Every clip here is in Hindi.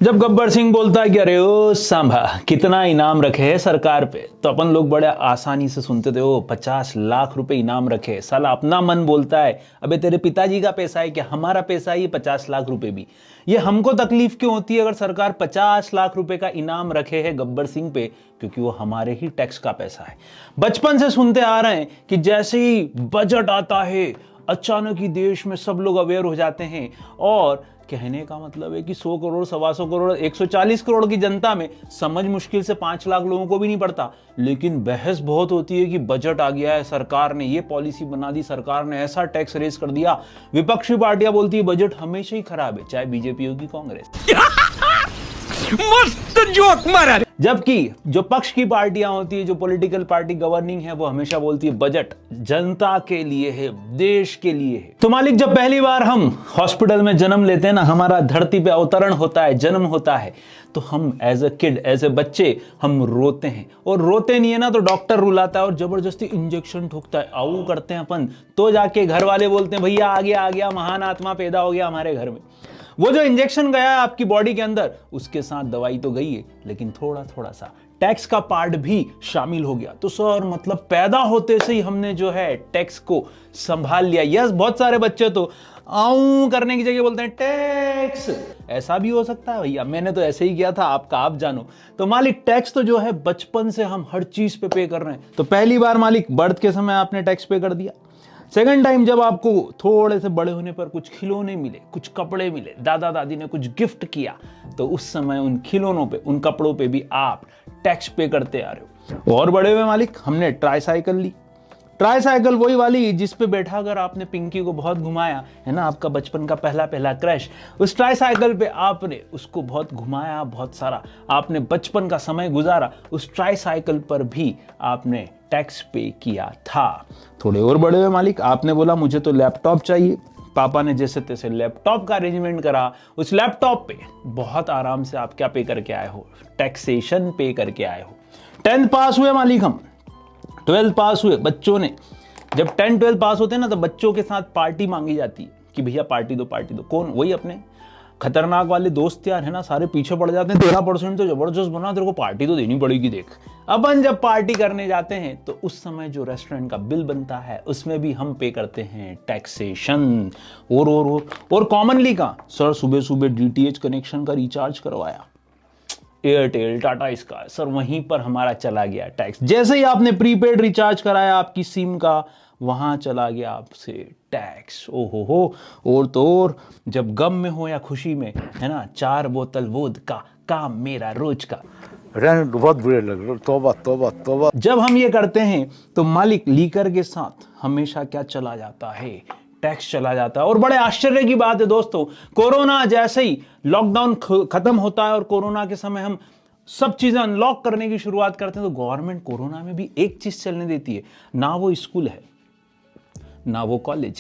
जब गब्बर सिंह बोलता है कि अरे ओ सांभा कितना इनाम रखे है सरकार पे, तो अपन लोग बड़े आसानी से सुनते थे, ओ 50 लाख रुपए इनाम रखे। साला अपना मन बोलता है अबे तेरे पिताजी का पैसा है क्या, हमारा पैसा है ये 50 लाख रुपए भी। ये हमको तकलीफ क्यों होती है अगर सरकार 50 लाख रुपए का इनाम रखे है गब्बर सिंह पे, क्योंकि वो हमारे ही टैक्स का पैसा है। बचपन से सुनते आ रहे हैं कि जैसे ही बजट आता है अचानक ही देश में सब लोग अवेयर हो जाते हैं, और कहने का मतलब है कि 100 करोड़, 125 करोड़, 140 करोड़ की जनता में समझ मुश्किल से 5 लाख लोगों को भी नहीं पड़ता। लेकिन बहस बहुत होती है कि बजट आ गया है, सरकार ने ये पॉलिसी बना दी, सरकार ने ऐसा टैक्स रेज कर दिया। विपक्षी पार्टियां बोलती है बजट हमेशा ही खराब है, चाहे बीजेपी हो कि कांग्रेस। मस्त जोक मारा। जबकि जो पक्ष की पार्टियां होती है, जो पॉलिटिकल पार्टी गवर्निंग है, वो हमेशा बोलती है बजट जनता के लिए है, देश के लिए है। तो मालिक, जब पहली बार हम हॉस्पिटल में जन्म लेते हैं ना, हमारा धरती पे अवतरण होता है, जन्म होता है, तो हम as a kid, as a बच्चे हम रोते हैं। और रोते नहीं है ना तो डॉक्टर रुलाता है और जबरदस्ती इंजेक्शन ठोकता है, आऊ करते हैं अपन, तो जाके घर वाले बोलते हैं भैया आ गया महान आत्मा पैदा हो गया हमारे घर में। वो जो इंजेक्शन गया है आपकी बॉडी के अंदर, उसके साथ दवाई तो गई है, लेकिन थोड़ा थोड़ा सा टैक्स का पार्ट भी शामिल हो गया। तो सर मतलब पैदा होते से ही हमने जो है टैक्स को संभाल लिया। यस, बहुत सारे बच्चे तो आऊं करने की जगह बोलते हैं टैक्स। ऐसा भी हो सकता है भैया, मैंने तो ऐसे ही किया था, आपका आप जानो। तो मालिक, टैक्स तो जो है बचपन से हम हर चीज पे कर रहे हैं। तो पहली बार मालिक बर्थ के समय आपने टैक्स पे कर दिया। सेकंड टाइम जब आपको थोड़े से बड़े होने पर कुछ खिलौने मिले, कुछ कपड़े मिले, दादा दादी ने कुछ गिफ्ट किया, तो उस समय उन खिलौनों पे, उन कपड़ों पे भी आप टैक्स पे करते आ रहे हो। और बड़े हुए मालिक, हमने ट्राईसाइकिल ली। ट्राईसाइकिल वही वाली जिस पे बैठा कर आपने पिंकी को बहुत घुमाया है ना, आपका बचपन का पहला क्रश। उस ट्राईसाइकिल पे आपने उसको बहुत घुमाया, बहुत सारा आपने बचपन का समय गुजारा। उस ट्राईसाइकिल पर भी आपने टैक्स पे किया था। थोड़े और बड़े हुए मालिक, आपने बोला मुझे तो लैपटॉप चाहिए। पापा ने जैसे तैसे लैपटॉप का अरेंजमेंट करा। उस लैपटॉप पे बहुत आराम से आप क्या पे करके आए हो, टैक्सेशन पे करके आए हो। 10th पास हुए मालिक हम, 12th पास हुए। बच्चों ने जब 10, 12 पास होते हैं ना, तो बच्चों के साथ पार्टी मांगी जाती है कि भैया पार्टी दो, पार्टी दो। कौन? वही अपने खतरनाक वाले दोस्त यार है ना, सारे पीछे पड़ जाते हैं। 13% तो जबरदस्त बना, तेरे को पार्टी तो देनी पड़ेगी। देख, अपन जब पार्टी करने जाते हैं तो उस समय जो रेस्टोरेंट का बिल बनता है उसमें भी हम पे करते हैं टैक्सेशन। और कॉमनली का सर सुबह सुबह डीटीएच कनेक्शन का रिचार्ज करवाया, एयरटेल, टाटा स्काई, सर वहीं पर हमारा चला गया टैक्स। जैसे ही आपने प्रीपेड रिचार्ज कराया आपकी सिम का, वहां चला गया आपसे टैक्स। ओहो हो। और तो और जब गम में हो या खुशी में है ना, 4 बोतल वोदका काम मेरा रोज का। बहुत बुरे लग रहे, तौबा तौबा तौबा। जब हम ये करते हैं तो मालिक लीकर के साथ हमेशा क्या चला जाता है, टैक्स चला जाता है। और बड़े आश्चर्य की बात है दोस्तों, कोरोना जैसे ही लॉकडाउन खत्म होता है और कोरोना के समय हम सब चीजें अनलॉक करने की शुरुआत करते हैं, तो गवर्नमेंट कोरोना में भी एक चीज चलने देती है। ना वो स्कूल है, ना वो कॉलेज,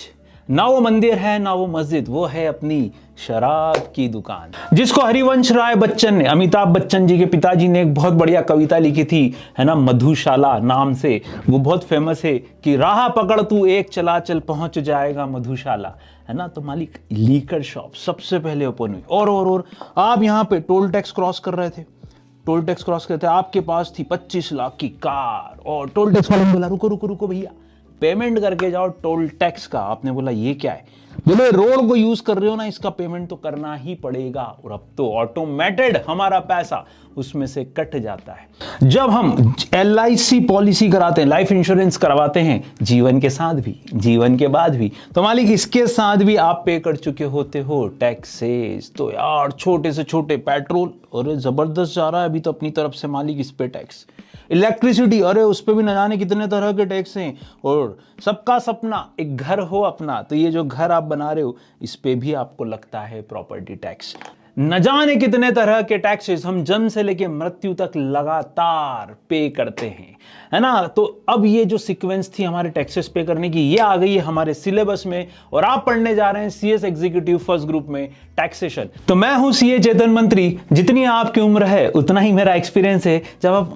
ना वो मंदिर है, ना वो मस्जिद, वो है अपनी शराब की दुकान। जिसको हरिवंश राय बच्चन ने, अमिताभ बच्चन जी के पिताजी ने एक बहुत बढ़िया कविता लिखी थी है ना, मधुशाला नाम से। वो बहुत फेमस है कि राह पकड़ तू एक चला चल पहुंच जाएगा मधुशाला, है ना। तो मालिक लीकर शॉप सबसे पहले ओपन हुई। और आप यहाँ पे टोल टैक्स क्रॉस कर रहे थे, टोल टैक्स क्रॉस करते आपके पास थी 25 लाख की कार, और टोल टैक्स वाले ने बोला रुको भैया, पेमेंट करके जाओ टोल टैक्स का। आपने बोला ये क्या है? बोले रोड को यूज कर रहे हो ना, इसका पेमेंट तो करना ही पड़ेगा। और अब तो ऑटोमेटेड हमारा पैसा उसमें से कट जाता है। जब हम LIC पॉलिसी कराते हैं, लाइफ इंश्योरेंस करवाते हैं, जीवन के साथ भी, जीवन के बाद भी, तो मालिक इसके साथ भी आप पे कर चुके होते हो टैक्सेस। तो यार छोटे से छोटे पेट्रोल, अरे जबरदस्त जा रहा है अभी तो अपनी तरफ से मालिक इस पे टैक्स। इलेक्ट्रिसिटी, अरे उस पे भी न जाने कितने तरह के टैक्स हैं। और सबका सपना एक घर हो अपना, तो ये जो घर आप बना रहे हो इस पे भी आपको लगता है प्रॉपर्टी टैक्स। न जाने कितने तरह के टैक्सेस हम जन्म से लेके मृत्यु तक लगातार पे करते हैं, है ना। तो अब ये जो सीक्वेंस थी हमारे टैक्सेस पे करने की, ये आ गई है हमारे सिलेबस में, और आप पढ़ने जा रहे हैं CS एग्जीक्यूटिव फर्स्ट ग्रुप में टैक्सेशन। तो मैं हूं CA चेतन मंत्री। जितनी आपकी उम्र है उतना ही मेरा एक्सपीरियंस है। जब आप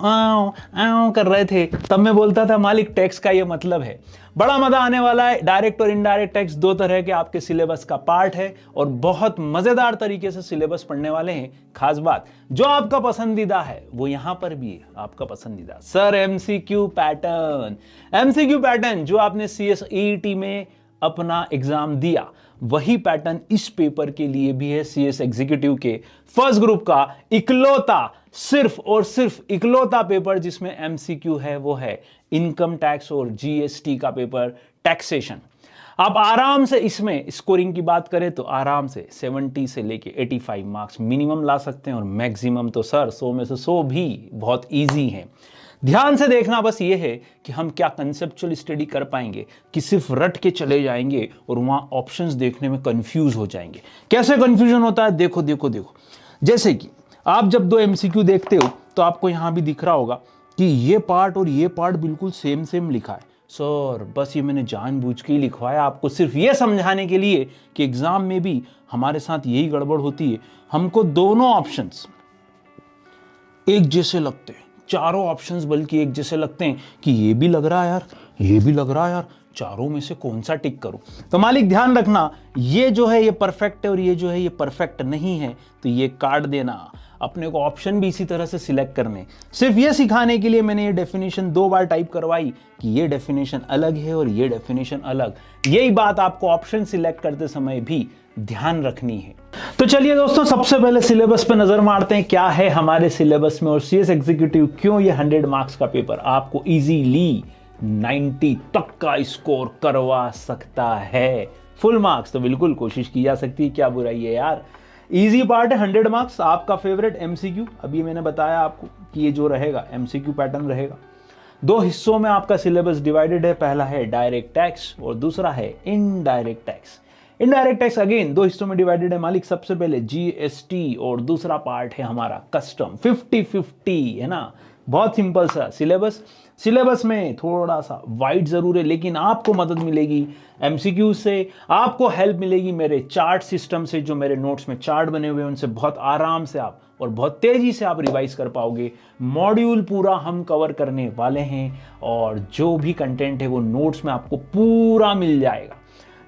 आओ कर रहे थे तब मैं बोलता था मालिक टैक्स का ये मतलब है। बड़ा मजा आने वाला है। डायरेक्ट और इनडायरेक्ट टैक्स दो तरह के आपके सिलेबस का पार्ट है और बहुत मजेदार तरीके से सिलेबस पढ़ने वाले हैं। खास बात जो आपका पसंदीदा है वो यहां पर भी है, आपका पसंदीदा sir MCQ pattern. MCQ pattern जो आपने CSET में अपना एग्जाम दिया वही पैटर्न इस पेपर के लिए भी है। CS एग्जीक्यूटिव के फर्स्ट ग्रुप का इकलौता, सिर्फ और सिर्फ इकलौता पेपर जिसमें MCQ है वो है इनकम टैक्स और GST का पेपर, टैक्सेशन। आप आराम से इसमें स्कोरिंग की बात करें तो आराम से 70 से लेके 85 मार्क्स मिनिमम ला सकते हैं और मैक्सिमम तो सर 100 में से 100 भी बहुत इजी है। ध्यान से देखना बस ये है कि हम क्या कंसेप्चुअल स्टडी कर पाएंगे कि सिर्फ रट के चले जाएंगे और वहां ऑप्शंस देखने में कंफ्यूज हो जाएंगे। कैसे कंफ्यूजन होता है, देखो देखो देखो। जैसे कि आप जब 2 MCQ देखते हो तो आपको यहां भी दिख रहा होगा कि ये पार्ट और ये पार्ट बिल्कुल सेम सेम लिखा है। सर बस ये मैंने जानबूझ के ही लिखवाया आपको सिर्फ ये समझाने के लिए कि एग्जाम में भी हमारे साथ यही गड़बड़ होती है। हमको दोनों ऑप्शंस एक जैसे लगते हैं, चारों ऑप्शंस बल्कि एक जैसे लगते हैं कि ये भी लग रहा है यार, ये भी लग रहा है यार, चारों में से कौन सा टिक करूं। तो मालिक ध्यान रखना, ये जो है ये परफेक्ट है और ये जो है ये परफेक्ट नहीं है, तो ये काट देना। अपने को ऑप्शन भी इसी तरह से सिलेक्ट करने। सिर्फ ये सिखाने के लिए मैंने ये डेफिनेशन 2 बार टाइप करवाई कि ये डेफिनेशन अलग है और ये डेफिनेशन अलग। यही बात आपको ऑप्शन सिलेक्ट करते समय भी ध्यान रखनी है। तो चलिए दोस्तों, सबसे पहले सिलेबस पे नजर मारते हैं क्या है हमारे सिलेबस में और CS एग्जीक्यूटिव क्यों ये 100 मार्क्स का पेपर आपको इजीली 90 तक का स्कोर करवा सकता है। फुल मार्क्स तो बिल्कुल कोशिश की जा सकती है, क्या बुराई है यार। इजी पार्ट है 100 मार्क्स, आपका फेवरेट MCQ। अभी मैंने बताया आपको कि ये जो रहेगा MCQ पैटर्न रहेगा। 2 हिस्सों में आपका सिलेबस डिवाइडेड है, पहला है डायरेक्ट टैक्स और दूसरा है indirect tax. Indirect tax again 2 हिस्सों में डिवाइडेड है मालिक। सबसे पहले GST और दूसरा पार्ट है हमारा कस्टम। 50-50 है ना, बहुत सिंपल सा सिलेबस। सिलेबस में थोड़ा सा वाइड जरूर है लेकिन आपको मदद मिलेगी MCQ से, आपको हेल्प मिलेगी मेरे चार्ट सिस्टम से। जो मेरे नोट्स में चार्ट बने हुए हैं उनसे बहुत आराम से आप और बहुत तेजी से आप रिवाइज कर पाओगे। मॉड्यूल पूरा हम कवर करने वाले हैं और जो भी कंटेंट है वो नोट्स में आपको पूरा मिल जाएगा।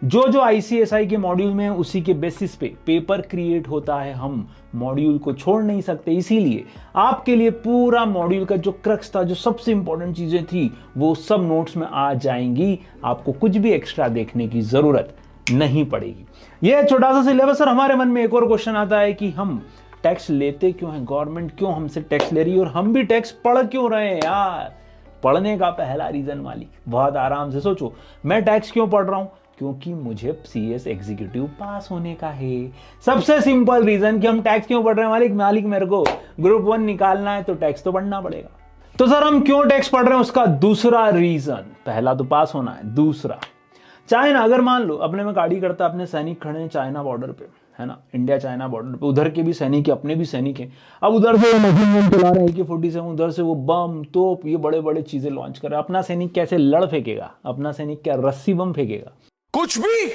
जो ICSI के मॉड्यूल में उसी के बेसिस पे पेपर क्रिएट होता है, हम मॉड्यूल को छोड़ नहीं सकते। इसीलिए आपके लिए पूरा मॉड्यूल का जो क्रक्स था, जो सबसे इंपॉर्टेंट चीजें थी, वो सब नोट्स में आ जाएंगी। आपको कुछ भी एक्स्ट्रा देखने की जरूरत नहीं पड़ेगी। यह छोटा सा सिलेबस। और हमारे मन में एक और क्वेश्चन आता है कि हम टैक्स लेते क्यों हैं, गवर्नमेंट क्यों हमसे टैक्स ले रही है और हम भी टैक्स पढ़ क्यों रहे हैं यार। पढ़ने का पहला रीजन मालिक, बहुत आराम से सोचो, मैं टैक्स क्यों पढ़ रहा हूं, क्योंकि मुझे CS एग्जीक्यूटिव पास होने का है। सबसे सिंपल रीजन कि हम टैक्स क्यों पढ़ रहे हैं मालिक मेरे को ग्रुप 1 निकालना है तो टैक्स तो पढ़ना पड़ेगा। तो सर हम क्यों टैक्स पढ़ रहे हैं, उसका दूसरा रीजन, पहला तो पास होना है, दूसरा चाइना। अगर मान लो अपने में गाड़ी करता, अपने सैनिक खड़े हैं चाइना बॉर्डर पे, है ना, इंडिया चाइना बॉर्डर पे, उधर के भी सैनिक है, अपने भी सैनिक हैं। अब उधर से मशीन गन चला रहे हैं AK-47, उधर से वो बम तोप ये बड़े बड़े चीजें लॉन्च कर रहे हैं। अपना सैनिक कैसे लड़ फेंकेगा, अपना सैनिक क्या रस्सी बम फेंकेगा, कुछ भी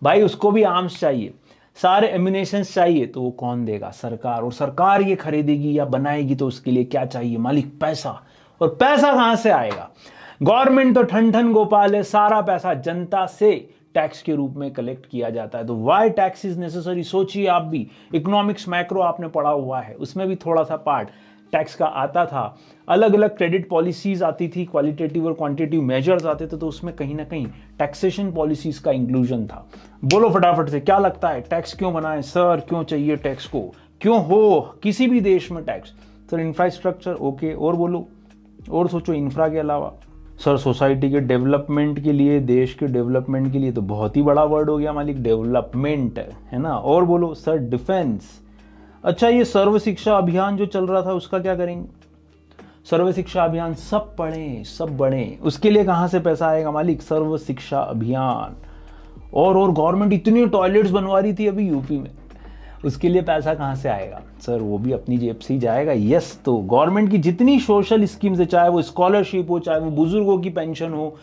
भाई। उसको भी आर्म्स चाहिए, सारे एम्यूनेशंस चाहिए, तो वो कौन देगा, सरकार। और सरकार ये खरीदेगी या बनाएगी तो उसके लिए क्या चाहिए मालिक, पैसा। और पैसा कहां से आएगा, गवर्नमेंट तो ठन ठन गोपाल है, सारा पैसा जनता से टैक्स के रूप में कलेक्ट किया जाता है। तो व्हाई टैक्स इज नेसेसरी, सोचिए आप भी। इकोनॉमिक्स मैक्रो आपने पढ़ा हुआ है, उसमें भी थोड़ा सा पार्ट टैक्स का आता था। अलग अलग क्रेडिट पॉलिसीज आती थी, क्वालिटेटिव और क्वांटिटेटिव मेजर्स आते थे, तो उसमें कहीं ना कहीं टैक्सेशन पॉलिसीज का इंक्लूजन था। बोलो फटाफट से, क्या लगता है टैक्स क्यों बनाए सर, क्यों चाहिए टैक्स को, क्यों हो किसी भी देश में टैक्स। सर इंफ्रास्ट्रक्चर, ओके, और बोलो, और सोचो इंफ्रा के अलावा। सर सोसाइटी के डेवलपमेंट के लिए, देश के डेवलपमेंट के लिए, तो बहुत ही बड़ा वर्ड हो गया मालिक, डेवलपमेंट, है ना। और बोलो सर डिफेंस। अच्छा ये सर्व शिक्षा अभियान जो चल रहा था उसका क्या करेंगे, सर्व शिक्षा अभियान, सब पढ़ें सब बढ़ें, उसके लिए कहां से पैसा आएगा मालिक, सर्व शिक्षा अभियान। और गवर्नमेंट इतनी टॉयलेट्स बनवा रही थी अभी यूपी में, उसके लिए पैसा कहां से आएगा सर, वो भी अपनी जेब से ही जाएगा। यस, तो गवर्नमेंट की जितनी सोशल स्कीम्स है, चाहे वो स्कॉलरशिप हो, चाहे वो बुजुर्गों की पेंशन हो,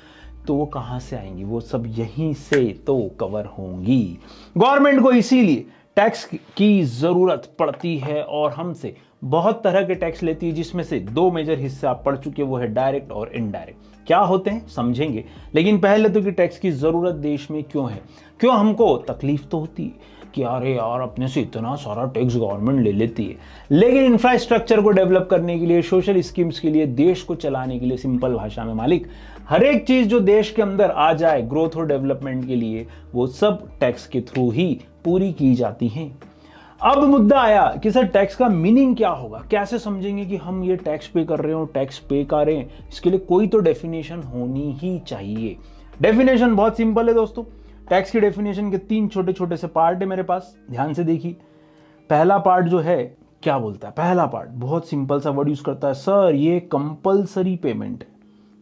तो वो कहां से आएंगी, वो सब यहीं से तो कवर होंगी। गवर्नमेंट को इसीलिए टैक्स की ज़रूरत पड़ती है और हमसे बहुत तरह के टैक्स लेती है, जिसमें से दो मेजर हिस्से आप पढ़ चुके, वो है डायरेक्ट और इनडायरेक्ट। क्या होते हैं समझेंगे, लेकिन पहले तो कि टैक्स की ज़रूरत देश में क्यों है, क्यों हमको तकलीफ तो होती है कि अरे यार अपने से इतना सारा टैक्स गवर्नमेंट ले लेती है, लेकिन इंफ्रास्ट्रक्चर को डेवलप करने के लिए, सोशल स्कीम्स के लिए, देश को चलाने के लिए, सिंपल भाषा में मालिक, हर एक चीज़ जो देश के अंदर आ जाए ग्रोथ और डेवलपमेंट के लिए, वो सब टैक्स के थ्रू ही पूरी की जाती हैं। अब मुद्दा आया कि सर टैक्स का मीनिंग क्या होगा, कैसे समझेंगे कि हम ये टैक्स पे कर रहे हो, टैक्स पे कर रहे हैं, इसके लिए कोई तो डेफिनेशन होनी ही चाहिए। डेफिनेशन बहुत सिंपल है दोस्तों। टैक्स की डेफिनेशन के 3 छोटे छोटे से पार्ट है मेरे पास, ध्यान से देखिए। पहला पार्ट जो है क्या बोलता है, पहला पार्ट बहुत सिंपल सा वर्ड यूज करता है, सर ये कंपलसरी पेमेंट है।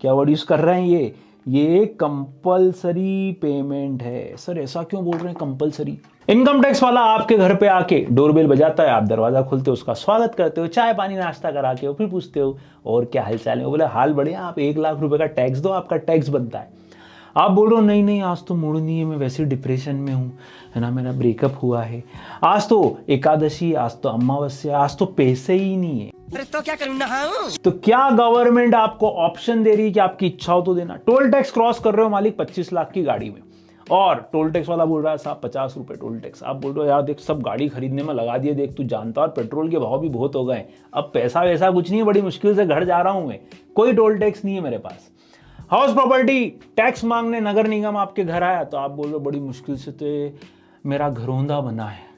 क्या वर्ड यूज कर रहे हैं, ये कंपलसरी पेमेंट है। सर ऐसा क्यों बोल रहे हैं कंपलसरी? इनकम टैक्स वाला आपके घर पे आके डोरबेल बजाता है, आप दरवाजा खोलते हो, उसका स्वागत करते हो, चाय पानी नाश्ता करा के, फिर पूछते हो और क्या हाल चाल है, वो बोले हाल बढ़िया, आप 1 लाख रुपए का टैक्स दो, आपका टैक्स बनता है। आप बोल रहे हो नहीं नहीं आज तो मूड नहीं है, मैं वैसे डिप्रेशन में हूँ, है ना, मेरा ब्रेकअप हुआ है, आज तो एकादशी, आज तो अमावस्या, आज तो पैसे ही नहीं है, तो क्या करूं नहाऊं? तो क्या गवर्नमेंट आपको ऑप्शन दे रही है कि आपकी इच्छा हो तो देना? टोल टैक्स क्रॉस कर रहे हो मालिक 25 लाख की गाड़ी में, और टोल टैक्स वाला बोल रहा है साहब 50 रुपए टोल टैक्स। आप बोल रहे हो यार देख सब गाड़ी खरीदने में लगा दिए, देख तू जानता, और पेट्रोल के भाव भी बहुत हो गए, अब पैसा वैसा कुछ नहीं है, बड़ी मुश्किल से घर जा रहा हूं मैं, कोई टोल टैक्स नहीं है मेरे पास। हाउस प्रॉपर्टी टैक्स मांगने नगर निगम आपके घर आया, तो आप बोल रहे हो बड़ी मुश्किल से तो मेरा घरौंदा बना है,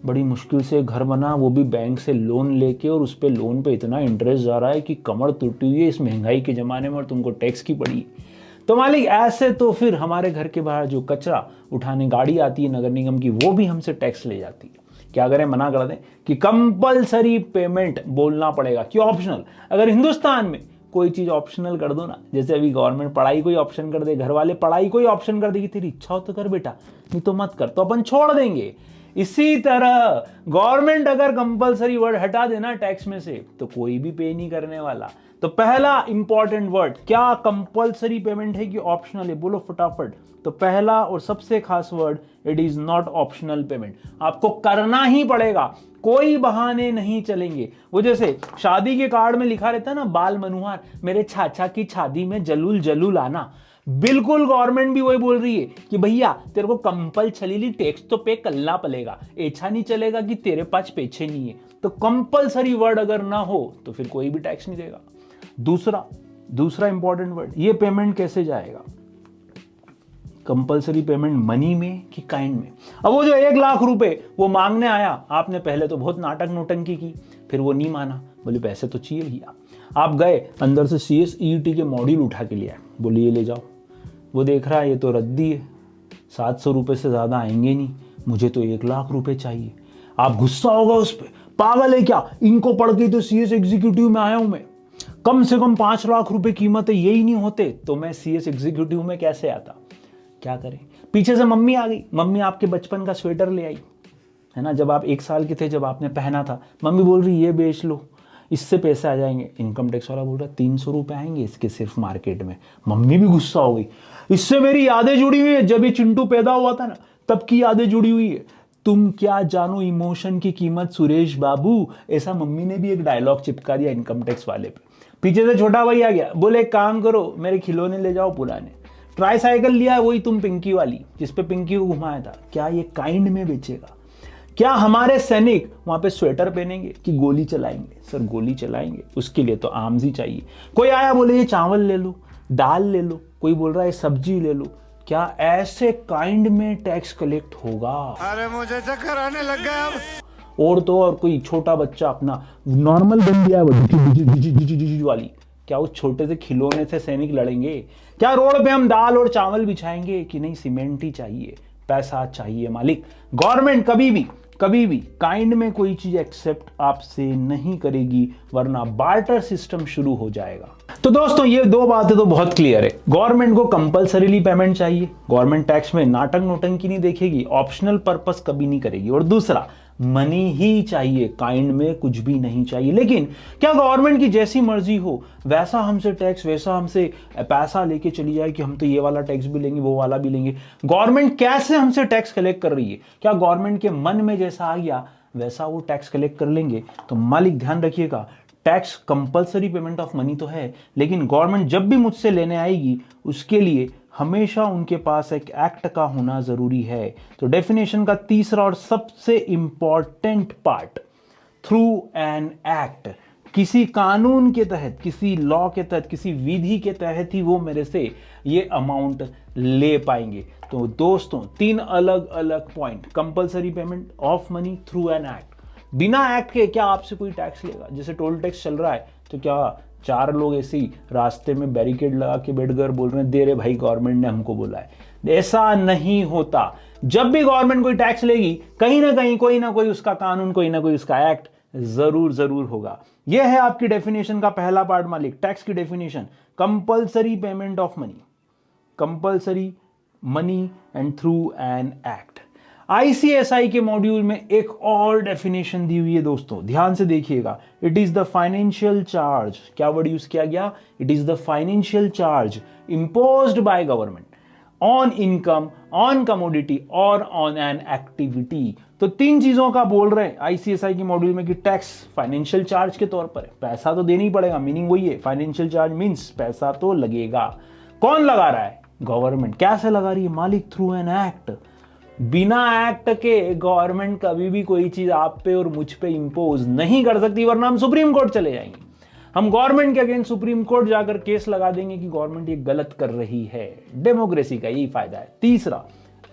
बड़ी मुश्किल से घर बना, वो भी बैंक से लोन लेके, और उस पे लोन पे इतना इंटरेस्ट जा रहा है कि कमर टूटी हुई है इस महंगाई के ज़माने में, और तुमको टैक्स की पड़ी। तो मालिक ऐसे तो फिर हमारे घर के बाहर जो कचरा उठाने गाड़ी आती है नगर निगम की, वो भी हमसे टैक्स ले जाती है। क्या करें, मना कर दें कि कंपलसरी पेमेंट बोलना पड़ेगा, क्यों ऑप्शनल? अगर हिंदुस्तान में कोई चीज़ ऑप्शनल कर दो ना, जैसे अभी गवर्नमेंट पढ़ाई कोई ऑप्शन कर दे, घर वाले पढ़ाई कोई ऑप्शन कर दे कि तेरी इच्छा हो तो कर बेटा, नहीं तो मत कर, तो अपन छोड़ देंगे। इसी तरह गवर्नमेंट अगर कंपलसरी वर्ड हटा देना टैक्स में से, तो कोई भी पे नहीं करने वाला। तो पहला इंपॉर्टेंट वर्ड, क्या कंपलसरी पेमेंट है कि ऑप्शनल है? बोलो फटाफट। तो पहला और सबसे खास word, it is not optional payment, आपको करना ही पड़ेगा, कोई बहाने नहीं चलेंगे। वो जैसे शादी के कार्ड में लिखा रहता है ना, बाल मनोहर मेरे चाचा की शादी में जलूल जलूल आना, बिल्कुल गवर्नमेंट भी वही बोल रही है कि भैया तेरे को कंपलसरीली टैक्स तो पे करना पड़ेगा, ऐसा नहीं चलेगा कि तेरे पास पैसे नहीं है। तो कंपलसरी वर्ड अगर ना हो तो फिर कोई भी टैक्स नहीं देगा। दूसरा इंपॉर्टेंट वर्ड, ये पेमेंट कैसे जाएगा? कंपलसरी पेमेंट मनी में कि काइंड में? अब वो जो 1 लाख रुपए वो मांगने आया, आपने पहले तो बहुत नाटक नोटंकी की, फिर वो नहीं माना, बोले पैसे तो चाहिए ही। आप गए अंदर से CSET के मॉड्यूल उठा के लिया, बोले ये ले जाओ। वो देख रहा है ये तो रद्दी है, 700 रुपये से ज़्यादा आएंगे नहीं, मुझे तो 1 लाख रुपए चाहिए। आप गुस्सा होगा उस पर, पागल है क्या, इनको पढ़ के तो CS एग्जीक्यूटिव में आया हूं मैं, कम से कम 5 लाख रुपए कीमत है, यही नहीं होते तो मैं CS एग्जीक्यूटिव में कैसे आता? क्या करें? पीछे से मम्मी आ गई, मम्मी आपके बचपन का स्वेटर ले आई, है ना, जब आप 1 साल के थे, जब आपने पहना था, मम्मी बोल रही ये बेच लो, इससे पैसे आ जाएंगे। इनकम टैक्स वाला बोल रहा 300 रुपये आएंगे इसके सिर्फ मार्केट में। मम्मी भी गुस्सा हो गई, इससे मेरी यादें जुड़ी हुई है, जब ये चिंटू पैदा हुआ था ना तब की यादें जुड़ी हुई है, तुम क्या जानो इमोशन की कीमत सुरेश बाबू। ऐसा मम्मी ने भी एक डायलॉग चिपका दिया इनकम टैक्स वाले पे। पीछे से छोटा भाई आ गया, बोले एक काम करो मेरे खिलौने ले जाओ पुराने, ट्राई साइकिल लिया है वही तुम पिंकी वाली, जिसपे पिंकी को घुमाया था, क्या ये काइंड में बेचेगा? क्या हमारे सैनिक वहां पे स्वेटर पहनेंगे कि गोली चलाएंगे? सर गोली चलाएंगे, उसके लिए तो आर्म्स ही चाहिए। कोई आया बोले ये चावल ले लो, दाल ले लो, कोई बोल रहा है सब्जी ले लो, क्या ऐसे काइंड में टैक्स कलेक्ट होगा? अरे मुझे चक्कर आने लग गया अब। और तो और कोई छोटा बच्चा अपना नॉर्मल बन गया वाली, क्या उस छोटे से खिलौने से सैनिक लड़ेंगे? क्या रोड पे हम दाल और चावल बिछाएंगे कि नहीं सीमेंट ही चाहिए, पैसा चाहिए मालिक? गवर्नमेंट कभी भी काइंड में कोई चीज एक्सेप्ट आपसे नहीं करेगी, वरना बार्टर सिस्टम शुरू हो जाएगा। तो दोस्तों ये 2 बातें तो बहुत क्लियर है, गवर्नमेंट को कंपलसरीली पेमेंट चाहिए, गवर्नमेंट टैक्स में नाटक नोटंकी नहीं देखेगी, ऑप्शनल पर्पस कभी नहीं करेगी। और दूसरा, मनी ही चाहिए, काइंड में कुछ भी नहीं चाहिए। लेकिन क्या गवर्नमेंट की जैसी मर्जी हो वैसा हमसे टैक्स, वैसा हमसे पैसा लेके चली जाए कि हम तो ये वाला टैक्स भी लेंगे, वो वाला भी लेंगे? गवर्नमेंट कैसे हमसे टैक्स कलेक्ट कर रही है? क्या गवर्नमेंट के मन में जैसा आ गया वैसा वो टैक्स कलेक्ट कर लेंगे? तो मालिक ध्यान रखिएगा, tax compulsory payment of money तो है, लेकिन गवर्नमेंट जब भी मुझसे लेने आएगी उसके लिए हमेशा उनके पास एक एक्ट का होना जरूरी है। तो डेफिनेशन का तीसरा और सबसे important part, through an act, किसी कानून के तहत, किसी लॉ के तहत, किसी विधि के तहत ही वो मेरे से ये अमाउंट ले पाएंगे। तो दोस्तों, 3 अलग अलग point, compulsory payment of money, through an act. बिना एक्ट के क्या आपसे कोई टैक्स लेगा? जैसे टोल टैक्स चल रहा है तो क्या 4 लोग ऐसे ही रास्ते में बैरिकेड लगा के बैठ कर बोल रहे हैं दे रे भाई गवर्नमेंट ने हमको बोला है? ऐसा नहीं होता। जब भी गवर्नमेंट कोई टैक्स लेगी कहीं ना कहीं कोई ना कोई उसका कानून, कोई ना कोई उसका एक्ट जरूर होगा। यह है आपकी डेफिनेशन का पहला पार्ट मालिक, टैक्स की definition, compulsory payment of money, compulsory money and through an act. ICSI के मॉड्यूल में एक और डेफिनेशन दी हुई है दोस्तों, ध्यान से देखिएगा। It is the financial charge, क्या वर्ड यूज किया गया? It is the financial charge imposed by government on income, on commodity और ऑन एन एक्टिविटी। तो 3 चीजों का बोल रहे हैं आईसीएसआई के मॉड्यूल में कि टैक्स फाइनेंशियल चार्ज के तौर पर है, पैसा तो देना ही पड़ेगा, मीनिंग वही है, फाइनेंशियल चार्ज मींस पैसा तो लगेगा। कौन लगा रहा है? गवर्नमेंट। कैसे लगा रही है मालिक? Through an act. बिना एक्ट के गवर्नमेंट कभी भी कोई चीज आप पे और मुझ पे इंपोज नहीं कर सकती, वरना हम सुप्रीम कोर्ट चले जाएंगे। हम गवर्नमेंट के अगेंस्ट सुप्रीम कोर्ट जाकर केस लगा देंगे कि गवर्नमेंट ये गलत कर रही है। डेमोक्रेसी का यही फायदा है। तीसरा,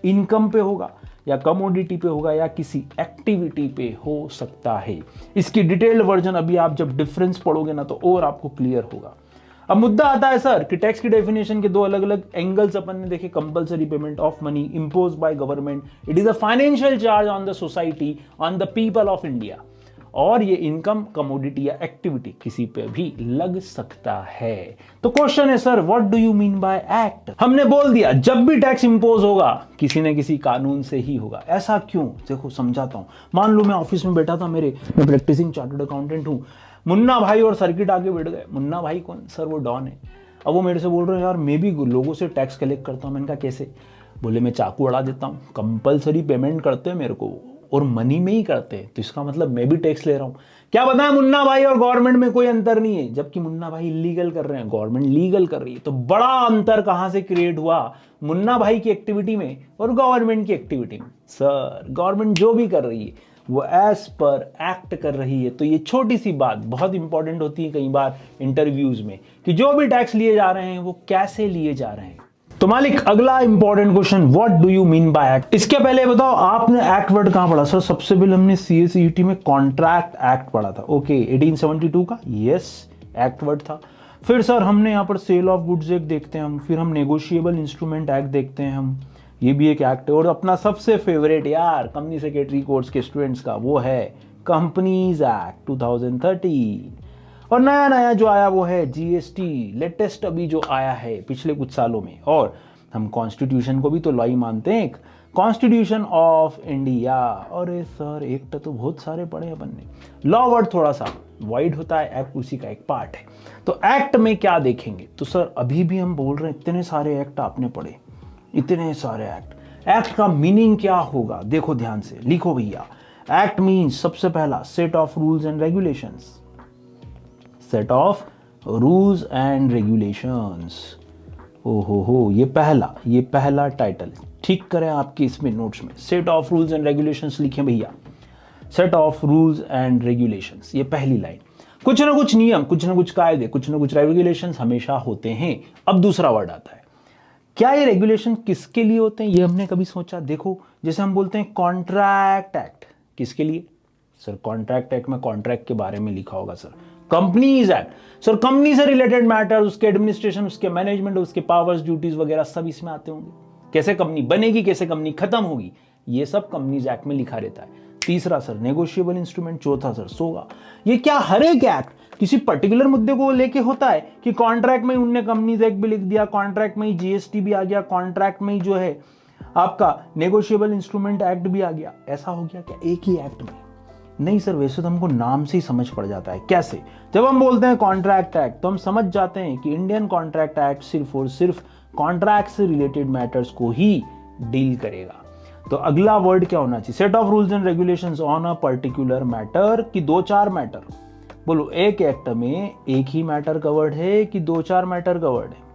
इनकम पे होगा या कमोडिटी पे होगा या किसी एक्टिविटी पे हो सकता है। इसकी डिटेल्ड वर्जन अभी आप जब डिफरेंस पढ़ोगे ना तो और आपको क्लियर होगा। अब मुद्दा आता है सर कि टैक्स की डेफिनेशन के 2 अलग अलग एंगल्स अपन ने देखे। Compulsory payment of money impose by government, it is a financial charge on the society, on the people of India. और ये इनकम, कमोडिटी या एक्टिविटी किसी पे भी लग सकता है। तो क्वेश्चन है sir, what do you mean by act? हमने बोल दिया जब भी टैक्स इंपोज होगा किसी न किसी कानून से ही होगा। ऐसा क्यों? देखो समझाता हूं। मान लो मैं ऑफिस में बैठा था, मैं प्रैक्टिसिंग चार्टर्ड अकाउंटेंट हूं, मुन्ना भाई और सर्किट आगे बैठ गए। मुन्ना भाई कौन? सर वो डॉन है। अब वो मेरे से बोल रहे हैं यार मैं भी लोगों से टैक्स कलेक्ट करता हूं। मैंने कहा कैसे? बोले मैं चाकू अड़ा देता हूं, कंपलसरी पेमेंट करते हैं मेरे को और मनी में ही करते हैं, तो इसका मतलब मैं भी टैक्स ले रहा हूं। क्या बताया, मुन्ना भाई और गवर्नमेंट में कोई अंतर नहीं है, जबकि मुन्ना भाई इलीगल कर रहे हैं, गवर्नमेंट लीगल कर रही है। तो बड़ा अंतर कहां से क्रिएट हुआ? मुन्ना भाई की एक्टिविटी में और गवर्नमेंट की एक्टिविटी में। सर गवर्नमेंट जो भी कर रही है वो एज पर एक्ट कर रही है। तो ये छोटी सी बात बहुत इंपॉर्टेंट होती है कई बार इंटरव्यूज में कि जो भी टैक्स लिए जा रहे हैं वो कैसे लिए जा रहे हैं। तो मालिक अगला important question, what do you mean by act? इसके पहले बताओ आपने एक्ट वर्ड कहां पढ़ा? सर सबसे पहले हमने सीएसीईटी में कॉन्ट्रैक्ट एक्ट पढ़ा था। ओके 1872 का, यस एक्ट वर्ड था। फिर सर हमने यहाँ पर सेल ऑफ गुड्स एक्ट देखते हैं हम, फिर हम नेगोशिएबल इंस्ट्रूमेंट एक्ट देखते हैं हम, ये भी एक एक्ट है। और अपना सबसे फेवरेट यार कंपनी सेक्रेटरी कोर्स के स्टूडेंट्स का वो है कंपनीज एक्ट 2013। और नया नया जो आया वो है जीएसटी, लेटेस्ट अभी जो आया है पिछले कुछ सालों में। और हम कॉन्स्टिट्यूशन को भी तो लॉ ही मानते हैं, कॉन्स्टिट्यूशन ऑफ इंडिया। अरे सर एक्ट तो बहुत सारे पढ़े अपन ने, लॉ वर्ड थोड़ा सा वाइड होता है, एक्ट उसी का एक पार्ट है। तो एक्ट में क्या देखेंगे? तो सर अभी भी हम बोल रहे हैं इतने सारे एक्ट आपने पढ़े, इतने सारे एक्ट। एक्ट का मीनिंग क्या होगा? देखो ध्यान से लिखो भैया। एक्ट मीन्स सबसे पहला set of rules and regulations, set of rules and regulations. ओहो ये पहला टाइटल ठीक करें आपके इसमें नोट्स में, set of rules and regulations लिखें भैया, set of rules and regulations, ये पहली लाइन। कुछ ना कुछ नियम, कुछ ना कुछ कायदे, कुछ ना कुछ रेगुलेशंस हमेशा होते हैं। अब दूसरा वर्ड आता है, क्या ये रेगुलेशन किसके लिए होते हैं? ये हमने कभी सोचा? देखो जैसे हम बोलते हैं कॉन्ट्रैक्ट एक्ट, किसके लिए? सर कॉन्ट्रैक्ट एक्ट में कॉन्ट्रैक्ट के बारे में लिखा होगा sir. Companies act, sir company से रिलेटेड मैटर, उसके एडमिनिस्ट्रेशन, उसके मैनेजमेंट, उसके पावर्स, ड्यूटीज वगैरह सब इसमें आते होंगे। कैसे कंपनी बनेगी, कैसे कंपनी खत्म होगी, ये सब कंपनीज एक्ट में लिखा रहता है। तीसरा सर नेगोशिएबल इंस्ट्रूमेंट, चौथा सर सोगा। ये क्या हर एक एक्ट किसी पर्टिकुलर मुद्दे को लेके होता है कि कॉन्ट्रैक्ट में उनने कंपनीज एक्ट भी लिख दिया, कॉन्ट्रैक्ट में ही जीएसटी भी आ गया, कॉन्ट्रैक्ट में ही जो है आपका नेगोशिएबल इंस्ट्रूमेंट एक्ट भी आ गया। ऐसा हो गया क्या एक ही एक्ट में? नहीं सर, वैसे तो हमको नाम से ही समझ पड़ जाता है। कैसे? जब हम बोलते हैं कॉन्ट्रैक्ट एक्ट तो हम समझ जाते हैं कि इंडियन कॉन्ट्रैक्ट एक्ट सिर्फ और सिर्फ कॉन्ट्रैक्ट से रिलेटेड मैटर्स को ही डील करेगा। तो अगला वर्ड क्या होना चाहिए? Set of rules and regulations on a particular matter कि 2-4 मैटर? बोलो, एक एक्ट में एक ही मैटर कवर्ड है कि 2-4 मैटर कवर्ड है?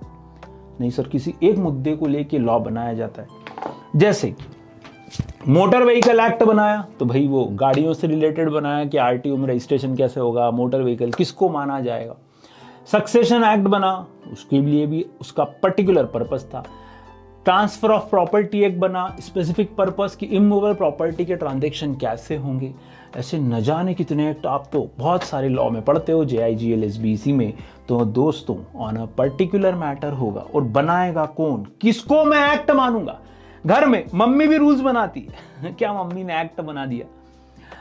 नहीं सर, किसी एक मुद्दे को लेके लॉ बनाया जाता है। जैसे मोटर व्हीकल एक्ट बनाया तो भाई वो गाड़ियों से रिलेटेड बनाया कि आरटीओ में रजिस्ट्रेशन कैसे होगा, मोटर व्हीकल किसको माना जाएगा। सक्सेशन एक्ट बना, उसके लिए भी उसका पर्टिकुलर पर्पस था। ट्रांसफर ऑफ प्रॉपर्टी एक्ट बना, स्पेसिफिक पर्पस की इमूवेबल प्रॉपर्टी के ट्रांजैक्शन कैसे होंगे। ऐसे न जाने कितने एक्ट आप तो बहुत सारे लॉ में पढ़ते हो, JIGL SBC में। तो दोस्तों, ऑन अ पर्टिकुलर मैटर होगा और बनाएगा कौन? किसको मैं एक्ट मानूंगा? घर में मम्मी भी रूल्स बनाती है क्या मम्मी ने एक्ट बना दिया?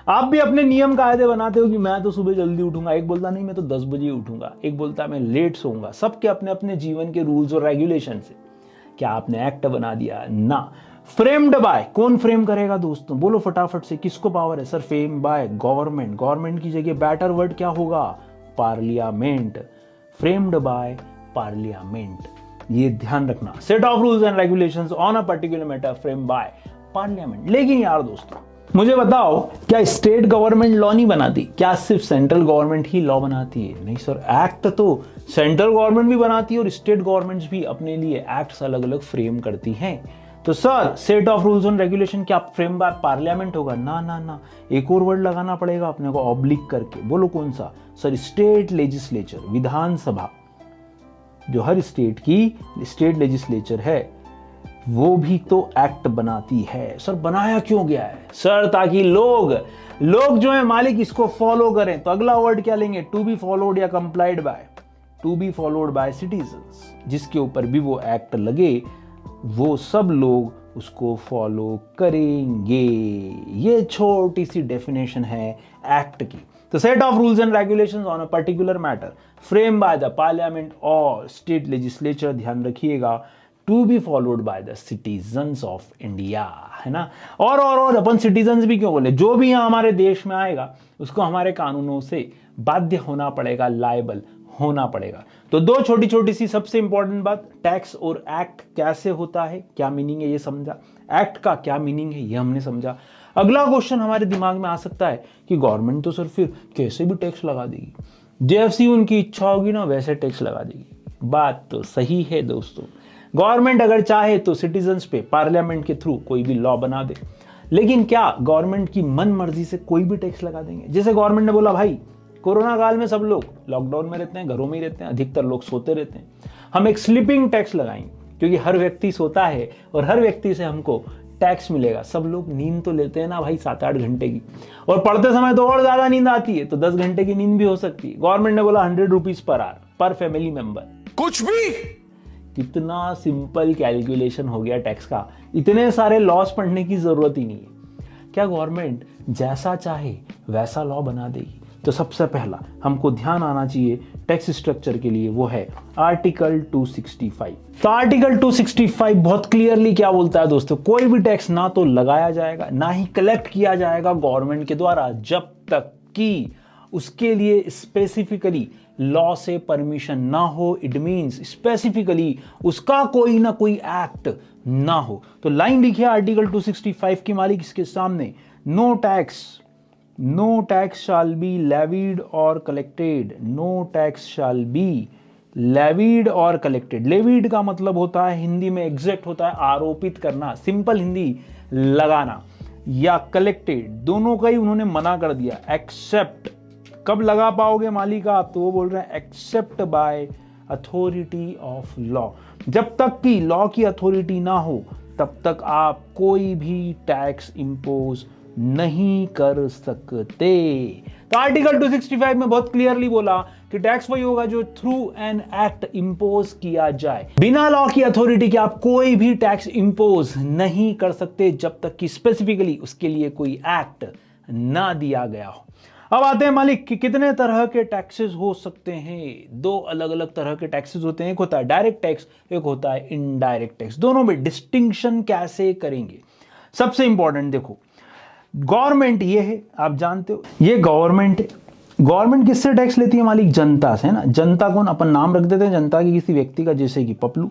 आप भी अपने नियम कायदे बनाते हो कि मैं तो सुबह जल्दी उठूंगा, एक बोलता नहीं मैं तो 10 बजे उठूंगा, एक बोलता मैं लेट सोऊंगा। सबके अपने अपने जीवन के रूल्स और रेगुलेशन से क्या आपने एक्ट बना दिया? ना। फ्रेम्ड बाय, कौन फ्रेम करेगा दोस्तों? बोलो फटाफट से, किसको पावर है? Sir frame by government. Government की जगह बेटर वर्ड क्या होगा? पार्लियामेंट। फ्रेम्ड बाय पार्लियामेंट, ये ध्यान रखना। Set of rules and regulations on a particular matter frame by parliament. लेकिन यार दोस्तों, मुझे बताओ, क्या स्टेट गवर्नमेंट लॉ नहीं बनाती? क्या सिर्फ सेंट्रल गवर्नमेंट ही लॉ बनाती है? नहीं सर, एक्ट तो सेंट्रल गवर्नमेंट भी बनाती है और स्टेट गवर्नमेंट्स भी अपने लिए एक्ट्स अलग अलग फ्रेम करती हैं। तो sir, set of rules and regulation क्या फ्रेम बाय पार्लियामेंट होगा? ना ना ना, एक और वर्ड लगाना पड़ेगा अपने को ऑब्लिक करके। बोलो कौन सा? सर, स्टेट लेजिस्लेचर, विधानसभा। जो हर स्टेट की स्टेट लेजिस्लेचर है वो भी तो एक्ट बनाती है। सर, बनाया क्यों गया है? सर, ताकि लोग जो है मालिक इसको फॉलो करें। तो अगला वर्ड क्या लेंगे? टू बी फॉलोड या complied by. To be followed by citizens, जिसके ऊपर भी वो एक्ट लगे वो सब लोग उसको फॉलो करेंगे। ये छोटी सी डेफिनेशन है एक्ट की। तो set of rules and regulations on a particular matter frame by the parliament और स्टेट लेजिस्लेचर, ध्यान रखिएगा, to be followed by the citizens of India, है ना। और अपन सिटीजंस भी क्यों बोले? जो भी यहाँ हमारे देश में आएगा उसको हमारे कानूनों से बाध्य होना पड़ेगा, लायबल होना पड़ेगा। तो दो छोटी छोटी सी सबसे इंपॉर्टेंट बात, टैक्स और एक्ट कैसे होता है, क्या मीनिंग है ये समझा, एक्ट का क्या मीनिंग है ये हमने समझा। अगला क्वेश्चन हमारे दिमाग में आ सकता है कि गवर्नमेंट तो सर फिर कैसे भी टैक्स लगा देगी, जैसी उनकी इच्छा होगी ना वैसे टैक्स लगा देगी। बात तो सही है दोस्तों, गवर्नमेंट अगर चाहे तो सिटीजन्स पे पार्लियामेंट के थ्रू कोई भी लॉ बना दे, लेकिन क्या गवर्नमेंट की मन मर्जी से कोई भी टैक्स लगा देंगे? जैसे गवर्नमेंट ने बोला भाई कोरोना काल में सब लोग लॉकडाउन में रहते हैं, घरों में ही रहते हैं, अधिकतर लोग सोते रहते हैं, हम एक स्लीपिंग टैक्स लगाएंगे, क्योंकि हर व्यक्ति सोता है और हर व्यक्ति से हमको टैक्स मिलेगा। सब लोग नींद तो लेते हैं ना भाई 7-8 घंटे की, और पढ़ते समय तो और ज्यादा नींद आती है, तो 10 घंटे की नींद भी हो सकती है। गवर्नमेंट ने बोला 100 रुपीज पर आवर पर फैमिली मेंबर। कुछ भी कितना सिंपल कैलकुलेशन हो गया टैक्स का, इतने सारे लॉस पढ़ने की जरूरत ही नहीं है। क्या गवर्नमेंट जैसा चाहे वैसा लॉ बना देगी? तो सबसे पहला हमको ध्यान आना चाहिए टैक्स स्ट्रक्चर के लिए, वो है आर्टिकल 265। तो आर्टिकल 265 बहुत क्लियरली क्या बोलता है दोस्तों, कोई भी टैक्स ना तो लगाया जाएगा ना ही कलेक्ट किया जाएगा गवर्नमेंट के द्वारा, जब तक कि उसके लिए स्पेसिफिकली लॉ से परमिशन ना हो। इट मींस स्पेसिफिकली उसका कोई ना कोई एक्ट ना हो। तो लाइन लिखिए आर्टिकल 265 की मालिक इसके सामने, no tax shall be levied or collected, no tax shall be levied or collected। levied का मतलब होता है हिंदी में एग्जैक्ट होता है आरोपित करना, सिंपल हिंदी लगाना, या कलेक्टेड, दोनों का ही उन्होंने मना कर दिया। एक्सेप्ट कब लगा पाओगे मालिक आप, तो वो बोल रहे हैं except by authority of law. जब तक कि लॉ की अथॉरिटी ना हो तब तक आप कोई भी टैक्स इंपोज नहीं कर सकते। तो आर्टिकल 265 में बहुत क्लियरली बोला कि टैक्स वही होगा जो थ्रू एन एक्ट इंपोज किया जाए। बिना लॉ की अथॉरिटी के आप कोई भी टैक्स इंपोज नहीं कर सकते जब तक कि स्पेसिफिकली उसके लिए कोई एक्ट ना दिया गया हो। अब आते हैं मालिक कि कितने तरह के टैक्सेस हो सकते हैं। दो अलग अलग तरह के टैक्सेस होते हैं, एक होता है डायरेक्ट टैक्स, एक होता है इनडायरेक्ट टैक्स। दोनों में डिस्टिंक्शन कैसे करेंगे? सबसे इंपॉर्टेंट देखो, गवर्नमेंट ये है, आप जानते हो ये गवर्नमेंट है। गवर्नमेंट किससे टैक्स लेती है मालिक? जनता से, है ना। जनता कौन? अपन नाम रख देते हैं जनता की किसी व्यक्ति का, जैसे कि पपलू,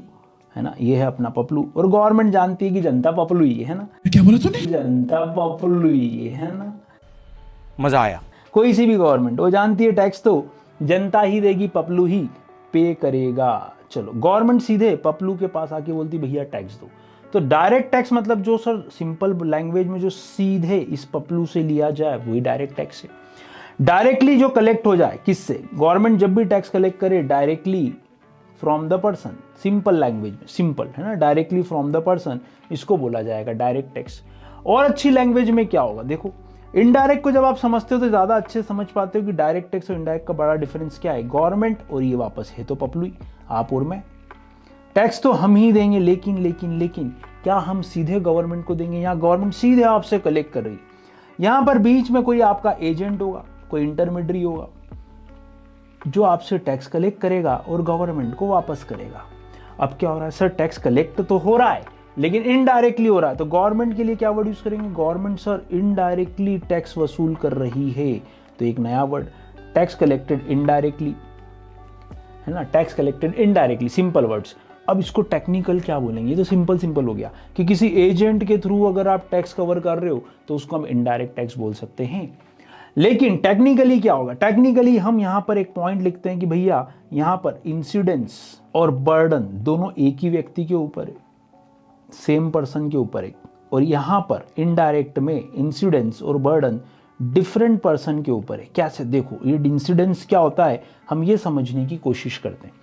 है ना, ये है अपना पपलू। और गवर्नमेंट जानती है कि जनता पपलू ही है ना। क्या बोला तूने? जनता पपलू ही है ना। मजा आया। कोई सी भी गवर्नमेंट वो जानती है टैक्स तो जनता ही देगी, पपलू ही पे करेगा। चलो, गवर्नमेंट सीधे पपलू के पास आके बोलती भैया टैक्स दो। तो डायरेक्ट टैक्स मतलब जो सर सिंपल लैंग्वेज में जो सीधे इस पपलू से लिया जाए वही डायरेक्ट टैक्स है। डायरेक्टली जो कलेक्ट हो जाए किससे? गवर्नमेंट जब भी टैक्स कलेक्ट करे directly from the person, simple language में, सिंपल है ना, डायरेक्टली फ्रॉम द पर्सन, इसको बोला जाएगा डायरेक्ट टैक्स। और अच्छी लैंग्वेज में क्या होगा देखो, इनडायरेक्ट को जब आप समझते हो तो ज्यादा अच्छे समझ पाते हो कि डायरेक्ट टैक्स और इनडायरेक्ट का बड़ा डिफरेंस क्या है। गवर्नमेंट और ये वापस है तो पपलू ही, आप और मैं। टैक्स तो हम ही देंगे, लेकिन लेकिन लेकिन क्या हम सीधे गवर्नमेंट को देंगे? यहाँ गवर्नमेंट सीधे आपसे कलेक्ट कर रही है, यहाँ पर बीच में कोई आपका एजेंट होगा, कोई इंटरमीडियरी होगा जो आपसे टैक्स कलेक्ट करेगा और गवर्नमेंट को वापस करेगा। अब क्या हो रहा है सर, टैक्स कलेक्ट तो हो रहा है लेकिन इनडायरेक्टली हो रहा है, तो गवर्नमेंट के लिए क्या वर्ड यूज करेंगे? गवर्नमेंट सर इनडायरेक्टली टैक्स वसूल कर रही है, तो एक नया वर्ड टैक्स कलेक्टेड इनडायरेक्टली, है ना, tax collected indirectly, simple words. अब इसको टेक्निकल क्या बोलेंगे? ये तो सिंपल हो गया कि किसी एजेंट के थ्रू अगर आप टैक्स कवर कर रहे हो तो उसको हम इनडायरेक्ट टैक्स बोल सकते हैं। लेकिन टेक्निकली क्या होगा? टेक्निकली हम यहां पर एक पॉइंट लिखते हैं कि भैया यहां पर इंसिडेंस और बर्डन दोनों एक ही व्यक्ति के ऊपर है, सेम पर्सन के ऊपर है, और यहां पर इनडायरेक्ट में इंसिडेंस और बर्डन डिफरेंट पर्सन के ऊपर है। कैसे? देखो, ये इंसिडेंस क्या होता है हम ये समझने की कोशिश करते हैं।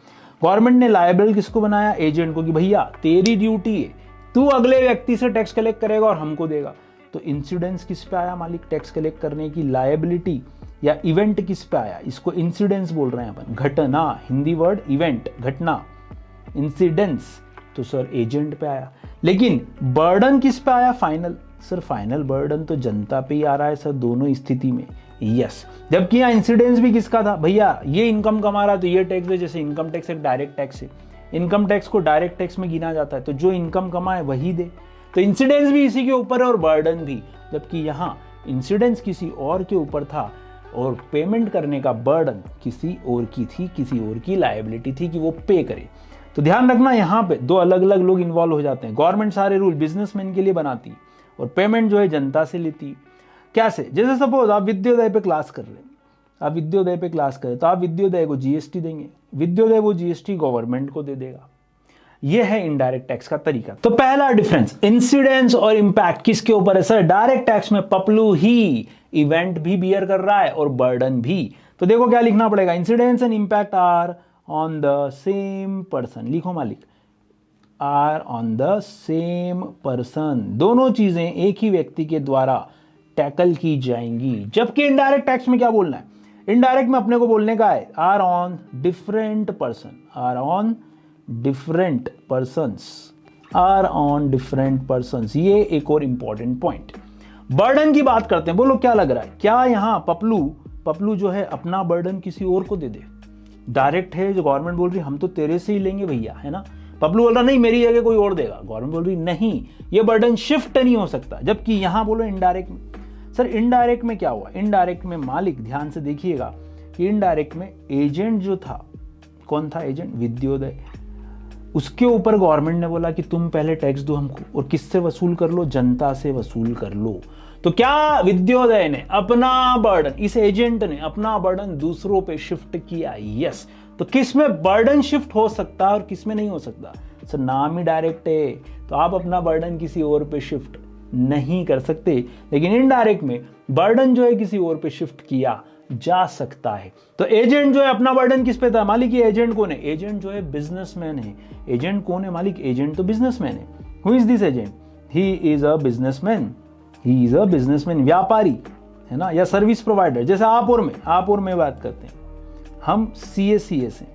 गवर्नमेंट ने लायबल किसको बनाया? एजेंट को, कि भैया तेरी ड्यूटी है, तू अगले व्यक्ति से टैक्स कलेक्ट करेगा और हमको देगा। तो इंसिडेंस किस पे आया मालिक? टैक्स कलेक्ट करने की लायबिलिटी या इवेंट किस पे आया? इसको इंसिडेंस बोल रहे हैं अपन, घटना, हिंदी वर्ड इवेंट, घटना, इंसिडेंस, तो सर एजेंट पे आया। लेकिन बर्डन किस पे आया? फाइनल, सर फाइनल बर्डन तो जनता पे ही आ रहा है सर दोनों स्थिति में। यस, जबकि यहाँ इंसिडेंस भी किसका था? भैया ये इनकम कमा रहा है तो ये टैक्स दे, जैसे इनकम टैक्स एक डायरेक्ट टैक्स है, इनकम टैक्स को डायरेक्ट टैक्स में गिना जाता है, तो जो इनकम कमाए वही दे। तो इंसिडेंस भी इसी के ऊपर है और बर्डन भी, जबकि यहाँ इंसिडेंस किसी और के ऊपर था और पेमेंट करने का बर्डन किसी और की थी, किसी और की लायबिलिटी थी कि वो पे करे। तो ध्यान रखना, यहाँ पे दो अलग अलग लोग इन्वॉल्व हो जाते हैं। गवर्नमेंट सारे रूल बिजनेसमैन के लिए बनाती है और पेमेंट जो है जनता से लेती है। कैसे? जैसे सपोज आप विद्योदय पे क्लास कर रहे हैं, आप विद्योदय पे क्लास करें तो आप विद्योदय को जीएसटी देंगे, विद्योदय वो जीएसटी गवर्नमेंट को दे देगा। यह है इनडायरेक्ट टैक्स का तरीका। तो पहला डिफरेंस, इंसिडेंस और इंपैक्ट किसके ऊपर है सर? डायरेक्ट टैक्स में पपलू ही इवेंट भी बियर कर रहा है और बर्डन भी। तो देखो क्या लिखना पड़ेगा, incidence and impact are on the same person. लिखो मालिक, are on the same person, दोनों चीजें एक ही व्यक्ति के द्वारा टैकल की जाएंगी। जबकि इनडायरेक्ट टैक्स में क्या बोलना है? इनडायरेक्ट में अपने को बोलने का है are on different person, are on different persons, are on different persons. ये एक और इंपॉर्टेंट पॉइंट। बर्डन की बात करते हैं, बोलो क्या लग रहा है? क्या यहां पपलू जो है अपना बर्डन किसी और को दे दे? डायरेक्ट है, जो गवर्नमेंट बोल रही हम तो तेरे से ही लेंगे भैया, है ना। पपलू बोल रहा नहीं मेरी जगह कोई और देगा, गवर्नमेंट बोल रही नहीं, ये बर्डन शिफ्ट नहीं हो सकता। जबकि यहां बोलो इनडायरेक्ट में, सर इनडायरेक्ट में क्या हुआ? इनडायरेक्ट में मालिक ध्यान से देखिएगा कि इनडायरेक्ट में एजेंट जो था, कौन था एजेंट? विद्योदय। उसके ऊपर गवर्नमेंट ने बोला कि तुम पहले टैक्स दो हमको, और किससे वसूल कर लो? जनता से वसूल कर लो। तो क्या विद्योदय ने अपना बर्डन, इस एजेंट ने अपना बर्डन दूसरों पे शिफ्ट किया? यस। तो किस में बर्डन शिफ्ट हो सकता है और किस में नहीं हो सकता? सर नाम ही डायरेक्ट है, तो आप अपना बर्डन किसी और पे शिफ्ट नहीं कर सकते। लेकिन इनडायरेक्ट में बर्डन जो है किसी और पे शिफ्ट किया जा सकता है। तो एजेंट जो है अपना बर्डन किस पे था मालिक? ये एजेंट कौन है? एजेंट जो है बिजनेसमैन है। एजेंट कौन है मालिक? एजेंट तो बिजनेसमैन है। Who is this agent? He is a businessman, he is a businessman, व्यापारी, है ना, या सर्विस प्रोवाइडर। जैसे आप और मैं बात करते हैं, हम सीएस हैं,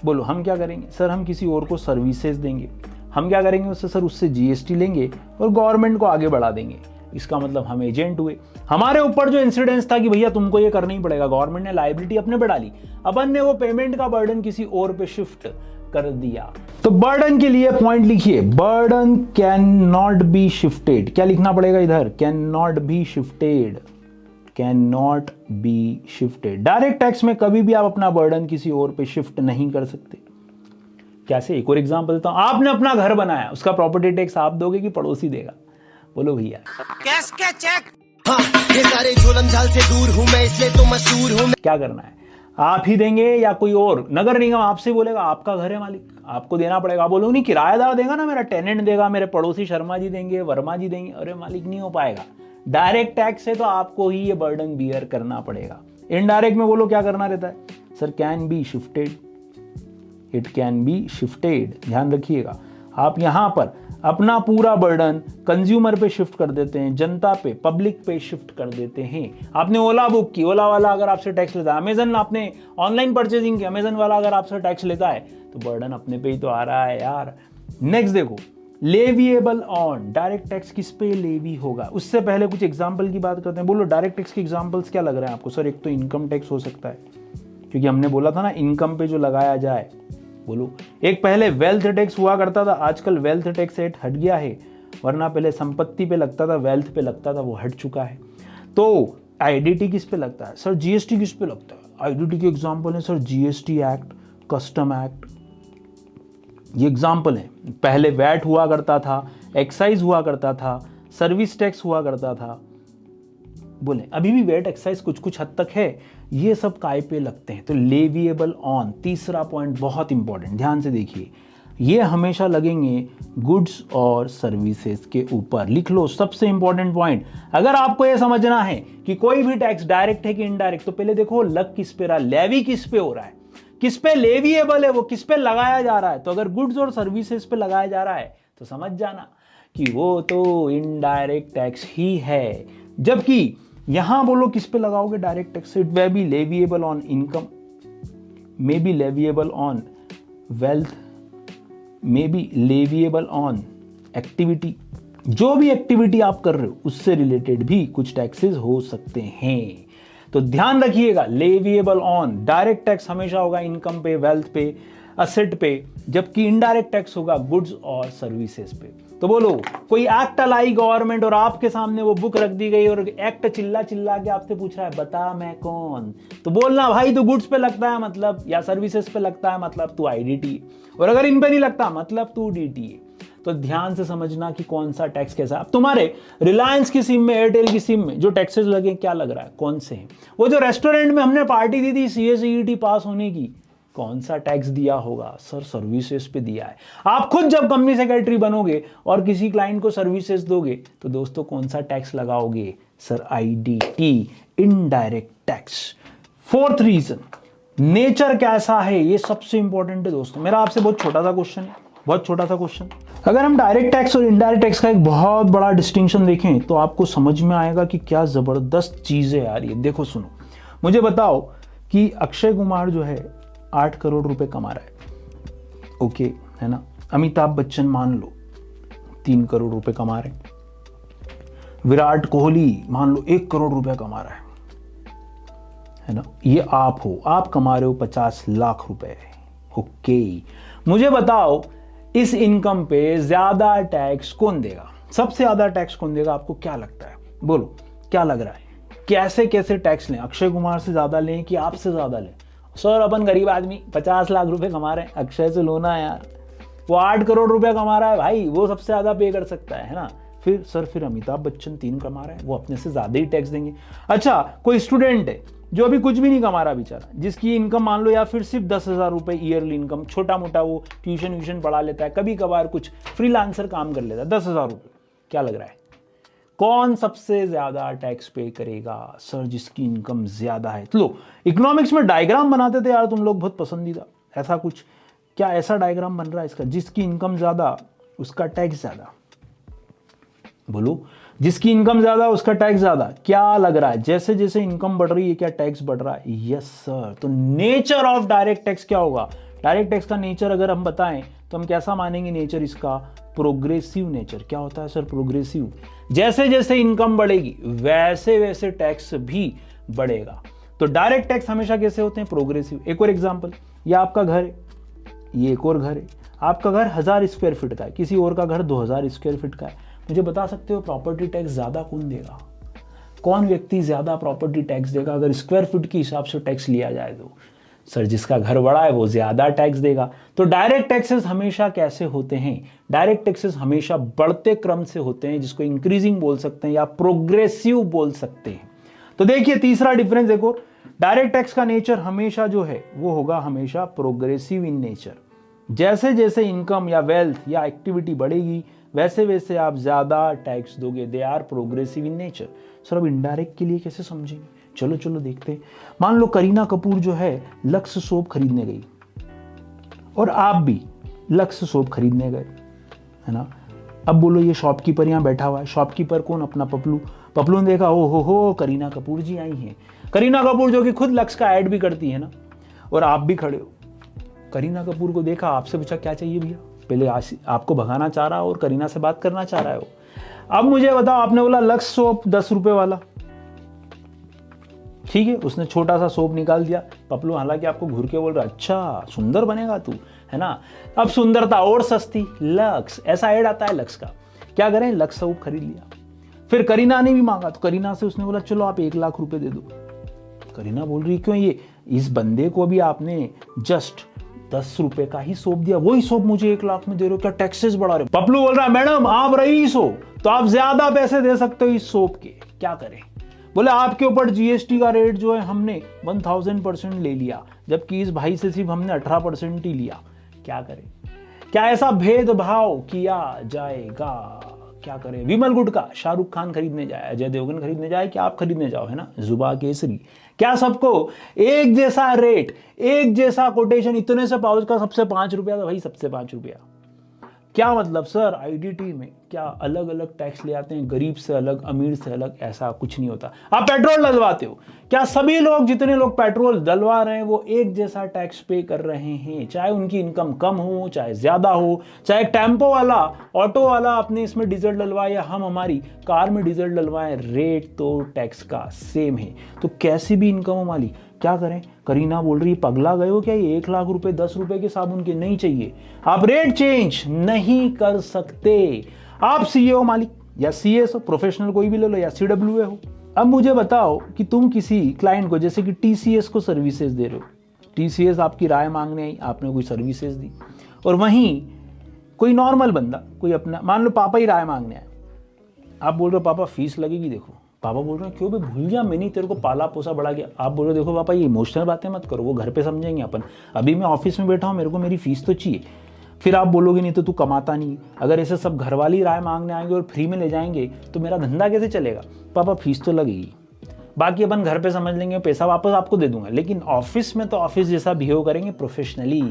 बोलो हम क्या करेंगे? सर हम किसी और को सर्विसेज देंगे। हम क्या करेंगे उससे? सर उससे जीएसटी लेंगे और गवर्नमेंट को आगे बढ़ा देंगे। इसका मतलब हम एजेंट हुए। हमारे ऊपर जो इंसिडेंस था कि भैया तुमको ये करना ही पड़ेगा, गवर्नमेंट ने लायबिलिटी अपने पे डाली, अपन ने वो पेमेंट का बर्डन किसी और पे शिफ्ट कर दिया। तो बर्डन के लिए पॉइंट लिखिए, burden can not be shifted. क्या लिखना पड़ेगा इधर? Can not be shifted, can not be shifted. Direct tax में कभी भी आप अपना बर्डन किसी और पे शिफ्ट नहीं कर सकते। कैसे? एक और एग्जांपल देता हूं। आपने अपना घर बनाया, उसका प्रॉपर्टी टैक्स आप दोगे कि पड़ोसी देगा? बोलो भैया। कैश के चेक। हाँ, ये सारे झोलम झाल से दूर हूं मैं, इसलिए तो मशहूर हूं। क्या करना है? आप ही देंगे या कोई और? नगर निगम आपसे बोलेगा, आपका घर है मालिक, आपको देना पड़ेगा। आप बोलोगे नहीं किराएदार देगा ना, मेरा टेनेंट देगा, मेरे पड़ोसी शर्मा जी देंगे, वर्मा जी देंगे। अरे मालिक नहीं हो पाएगा। डायरेक्ट टैक्स है तो आपको ही ये बर्डन बियर करना पड़ेगा। इनडायरेक्ट में बोलो क्या करना रहता है? Sir can be shifted, it can be shifted. ध्यान रखिएगा, आप यहां पर अपना पूरा बर्डन कंज्यूमर पे शिफ्ट कर देते हैं, जनता पे, पब्लिक पे शिफ्ट कर देते हैं। आपने ओला बुक की, ओला वाला अगर आपसे टैक्स लेता है, अमेजन आपने ऑनलाइन परचेजिंग की, अमेजन वाला अगर आपसे टैक्स लेता है, तो बर्डन अपने पे ही तो आ रहा है यार। नेक्स्ट देखो, लेविएबल ऑन। डायरेक्ट टैक्स किस पे लेवी होगा? उससे पहले कुछ एग्जाम्पल की बात करते हैं। बोलो डायरेक्ट टैक्स के एग्जाम्पल्स क्या लग रहे हैं आपको? सर एक तो इनकम टैक्स हो सकता है, क्योंकि हमने बोला था ना इनकम पे जो लगाया जाए। बोलो, एक पहले वेल्थ टैक्स हुआ करता था, आजकल वेल्थ टैक्स रेट हट गया है, वरना पहले संपत्ति पे लगता था, वेल्थ पे लगता था, वो हट चुका है। तो आईडीटी किस पे लगता है? सर जीएसटी किस पे लगता है? आईडीटी के एग्जाम्पल है sir GST act, custom act, ये एग्जाम्पल है। पहले वैट हुआ करता था, एक्साइज हुआ करता था, सर्विस टैक्स हुआ करता था। बोले अभी भी वेट एक्साइज कुछ कुछ हद तक है, ये सब काय पे लगते हैं। तो लेविएबल ऑन, तीसरा पॉइंट बहुत इंपॉर्टेंट, ध्यान से देखिए, ये हमेशा लगेंगे गुड्स और सर्विसेज के ऊपर। लिख लो सबसे इंपॉर्टेंट पॉइंट। अगर आपको ये समझना है कि कोई भी टैक्स डायरेक्ट है कि इनडायरेक्ट, तो पहले देखो लग किस पे रहा, लेवी किस पे हो रहा है, किस पे लेविएबल है, वो किस पे लगाया जा रहा है। तो अगर गुड्स और सर्विसेज पे लगाया जा रहा है तो समझ जाना कि वो तो इनडायरेक्ट टैक्स ही है। जबकि यहां बोलो किस पे लगाओगे direct tax? It way be leviable on income, may be leviable on wealth, may be leviable on activity. जो भी एक्टिविटी आप कर रहे हो उससे रिलेटेड भी कुछ टैक्सेस हो सकते हैं। तो ध्यान रखिएगा, लेविएबल ऑन डायरेक्ट टैक्स हमेशा होगा इनकम पे, वेल्थ पे, असेट पे, जबकि इनडायरेक्ट टैक्स होगा गुड्स और सर्विसेज पे। तो बोलो कोई एक्ट लाई गवर्नमेंट और आपके सामने वो बुक रख दी गई और एक्ट चिल्ला चिल्ला के आपसे पूछ रहा है बता मैं कौन, तो बोलना भाई तो गुड्स पे लगता है मतलब, या सर्विसेज पे लगता है मतलब तू आईडीटी, और अगर इन पे नहीं लगता मतलब तू डीटी है। तो ध्यान से समझना कि कौन सा टैक्स कैसा। अब तुम्हारे रिलायंस की सिम में, एयरटेल की सिम में जो टैक्सेस लगे क्या लग रहा है, कौन से हैं? वो जो रेस्टोरेंट में हमने पार्टी दी थी सीएसईटी पास होने की, कौन सा टैक्स दिया होगा? सर सर्विसेज पे दिया है। आप खुद जब कंपनी सेक्रेटरी बनोगे और किसी क्लाइंट को सर्विसेज दोगे तो दोस्तों कौन सा टैक्स लगाओगे? Sir IDT, indirect tax. Fourth reason, nature कैसा है, ये सबसे इंपॉर्टेंट है दोस्तों। मेरा आपसे बहुत छोटा सा क्वेश्चन है, बहुत छोटा सा क्वेश्चन। अगर हम डायरेक्ट टैक्स और इनडायरेक्ट टैक्स का एक बहुत बड़ा डिस्टिंक्शन देखें तो आपको समझ में आएगा कि क्या जबरदस्त चीज है यार ये। देखो सुनो, मुझे बताओ कि अक्षय कुमार जो है 8 करोड़ रुपए कमा रहा है, ओके है ना। अमिताभ बच्चन मान लो 3 करोड़ रुपए कमा रहे हैं। विराट कोहली मान लो 1 करोड़ रुपए कमा रहा है ना। ये आप हो, आप कमा रहे हो 50 लाख रुपए, ओके। मुझे बताओ इस इनकम पे ज्यादा टैक्स कौन देगा? सबसे ज्यादा टैक्स कौन देगा? आपको क्या लगता है? बोलो क्या लग रहा है? कैसे कैसे टैक्स लें? अक्षय कुमार से ज्यादा लें कि आपसे ज्यादा लें? सर अपन गरीब आदमी 50 लाख रुपए कमा रहे हैं, अक्षय से लो ना यार, वो 8 करोड़ रुपए कमा रहा है भाई, वो सबसे ज्यादा पे कर सकता है ना। फिर अमिताभ बच्चन 3 कमा रहे हैं, वो अपने से ज्यादा ही टैक्स देंगे। अच्छा कोई स्टूडेंट है जो अभी कुछ भी नहीं कमा रहा बेचारा, जिसकी इनकम मान लो या फिर सिर्फ 10,000 रुपए ईयरली इनकम, छोटा मोटा वो ट्यूशन पढ़ा लेता है, कभी कभार कुछ फ्रीलांसर काम कर लेता है, 10,000 रुपए, क्या लग रहा है कौन सबसे ज्यादा टैक्स पे करेगा? सर जिसकी इनकम ज्यादा है। तो लो इकोनॉमिक्स में डायग्राम बनाते थे यार तुम लोग, बहुत पसंदीदा, ऐसा कुछ क्या ऐसा डायग्राम बन रहा है इसका? जिसकी इनकम ज्यादा उसका टैक्स ज्यादा। बोलो जिसकी इनकम ज्यादा उसका टैक्स ज्यादा। क्या लग रहा है जैसे जैसे इनकम बढ़ रही है क्या टैक्स बढ़ रहा है? Yes sir. तो नेचर ऑफ डायरेक्ट टैक्स क्या होगा? डायरेक्ट टैक्स का नेचर अगर हम बताएं तो हम कैसा मानेंगे नेचर इसका? Progressive nature. क्या होता है सर प्रोग्रेसिव? जैसे जैसे इनकम बढ़ेगी वैसे वैसे टैक्स भी बढ़ेगा। तो डायरेक्ट टैक्स हमेशा कैसे होते हैं? प्रोग्रेसिव। एक और एग्जांपल, ये आपका घर है, ये एक और घर है। आपका घर 1000 स्क्वायर फीट का है, किसी और का घर 2000 स्क्वायर फीट का है। मुझे बता सकते हो प्रॉपर्टी टैक्स ज्यादा कौन देगा? कौन व्यक्ति ज्यादा प्रॉपर्टी टैक्स देगा अगर स्क्वायर फीट के हिसाब से टैक्स लिया जाए तो? सर जिसका घर बड़ा है वो ज्यादा टैक्स देगा। तो डायरेक्ट टैक्सेस हमेशा कैसे होते हैं? डायरेक्ट टैक्सेस हमेशा बढ़ते क्रम से होते हैं, जिसको इंक्रीजिंग बोल सकते हैं या प्रोग्रेसिव बोल सकते हैं। तो देखिए तीसरा डिफरेंस एक और, डायरेक्ट टैक्स का नेचर हमेशा जो है वो होगा हमेशा प्रोग्रेसिव इन नेचर। जैसे जैसे इनकम या वेल्थ या एक्टिविटी बढ़ेगी वैसे वैसे आप ज्यादा टैक्स दोगे। They are progressive in nature. Sir अब इनडायरेक्ट के लिए कैसे समझेंगे? चलो चलो देखते हैं। मान लो करीना कपूर जो है लक्स सोप खरीदने गई और आप भी लक्स सोप खरीदने गए, है ना। अब बोलो ये शॉपकीपर यहाँ बैठा हुआ है। शॉपकीपर कौन? अपना पपलू। पपलू ने देखा ओ हो करीना कपूर जी आई हैं। करीना कपूर जो कि खुद लक्स का ऐड भी करती है ना, और आप भी खड़े हो। करीना कपूर को देखा, आपसे पूछा क्या चाहिए भैया? पहले आपको भगाना चाह रहा हो और करीना से बात करना चाह रहा हो। अब मुझे बताओ, आपने बोला लक्स सोप 10 रुपए वाला, ठीक है, उसने छोटा सा सोप निकाल दिया। पपलू हालांकि आपको घूर के बोल रहा अच्छा सुंदर बनेगा तू, है ना। अब सुंदरता और सस्ती, लक्स, ऐसा ऐड आता है लक्स का। क्या करें, लक्स सोप खरीद लिया। फिर करीना ने भी मांगा तो करीना से उसने बोला चलो आप 1 लाख रुपए दे दो। करीना बोल रही क्यों? ये इस बंदे को भी आपने जस्ट 10 रुपए का ही सोप दिया, वही सोप मुझे 1 लाख में दे रहे हो, क्या टैक्सेस बढ़ा रहे हो? पपलू बोल रहा है मैडम आप रईस हो तो आप ज्यादा पैसे दे सकते हो इस सोप के, क्या करें? बोले आपके ऊपर जीएसटी का रेट जो है हमने 1000% ले लिया, जबकि इस भाई से सिर्फ हमने 18% ही लिया, क्या करें? क्या ऐसा भेदभाव किया जाएगा? क्या करें? विमल गुटका शाहरुख खान खरीदने जाए, अजय देवगन खरीदने जाए, क्या आप खरीदने जाओ, है ना, जुबा केसरी, क्या सबको एक जैसा रेट, एक जैसा कोटेशन, इतने से पाउच का सबसे 5 रुपया तो भाई सबसे 5 रुपया? क्या मतलब सर आईडीटी में क्या अलग अलग टैक्स ले आते हैं, गरीब से अलग, अमीर से अलग? ऐसा कुछ नहीं होता। आप पेट्रोल डलवाते हो, क्या सभी लोग, जितने लोग पेट्रोल डलवा रहे हैं वो एक जैसा टैक्स पे कर रहे हैं? चाहे उनकी इनकम कम हो चाहे ज्यादा हो, चाहे टेम्पो वाला, ऑटो वाला अपने इसमें डीजल डलवाए या हम हमारी कार में डीजल डलवाएं, रेट तो टैक्स का सेम है। तो कैसी भी इनकम हो मालिक, क्या करें? करीना बोल रही है पगला गए हो क्या? ये 1 लाख रुपए 10 रुपए के साबुन के नहीं चाहिए। आप रेट चेंज नहीं कर सकते। आप सीए हो मालिक या सीएस हो, प्रोफेशनल कोई भी ले लो, या सीडब्ल्यूए हो। अब मुझे बताओ कि तुम किसी क्लाइंट को, जैसे कि टीसीएस को सर्विसेज दे रहे हो, टीसीएस आपकी राय मांगने आई, आपने कोई सर्विसेज दी, और वहीं कोई नॉर्मल बंदा, कोई अपना, मान लो पापा ही राय मांगने आए, आप बोल रहे हो पापा फीस लगेगी, देखो पापा बोल रहे हैं क्यों भाई, भूल गया मैंने तेरे को पाला पोसा बड़ा गया। आप बोल रहे हो देखो पापा ये इमोशनल बातें मत करो, वो घर पे समझेंगे अपन, अभी मैं ऑफिस में बैठा हूँ, मेरे को मेरी फीस तो चाहिए। फिर आप बोलोगे नहीं तो तू कमाता नहीं। अगर ऐसे सब घर वाली राय मांगने आएंगे और फ्री में ले जाएंगे तो मेरा धंधा कैसे चलेगा? पापा फीस तो लगेगी, बाकी अपन घर पे समझ लेंगे, पैसा वापस आपको दे दूंगा, लेकिन ऑफिस में तो ऑफिस जैसा बिहेव करेंगे प्रोफेशनली।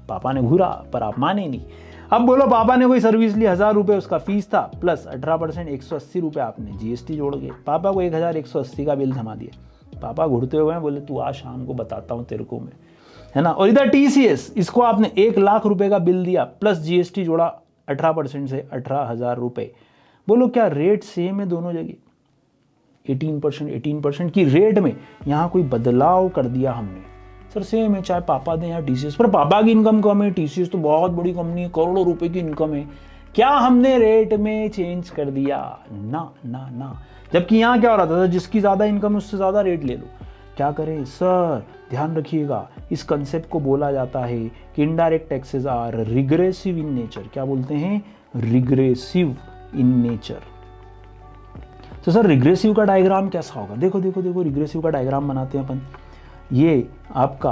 पापा ने घूरा पर आप माने नहीं। अब बोलो पापा ने कोई सर्विस ली, 1000 रुपये उसका फीस था, प्लस 18% 180 रुपये आपने जीएसटी जोड़ के पापा को 1180 का बिल थमा दिया। पापा घुड़ते हुए बोले तू आ शाम को बताता हूँ तेरे को मैं, है ना। और इधर टीसीएस, इसको आपने 1 लाख रुपए का बिल दिया, प्लस जीएसटी जोड़ा 18% से 18,000 रुपये। बोलो क्या रेट सेम है दोनों जगह? 18% की रेट में यहाँ कोई बदलाव कर दिया हमने? सर सेम है, चाहे पापा दें या टीसीएस, पर पापा की इनकम कम है, टीसीएस तो बहुत बड़ी कंपनी है, करोड़ों रुपए की इनकम है, क्या हमने रेट में चेंज कर दिया? ना ना ना। जबकि यहाँ क्या हो रहा था, जिसकी ज्यादा इनकम उससे ज्यादा रेट ले लो। क्या करें सर? ध्यान रखिएगा, इस कंसेप्ट को बोला जाता है कि indirect taxes are regressive in nature. क्या बोलते हैं? Regressive in nature. तो सर रिग्रेसिव का डायग्राम कैसा होगा? देखो देखो देखो, रिग्रेसिव का डायग्राम बनाते हैं अपन। ये आपका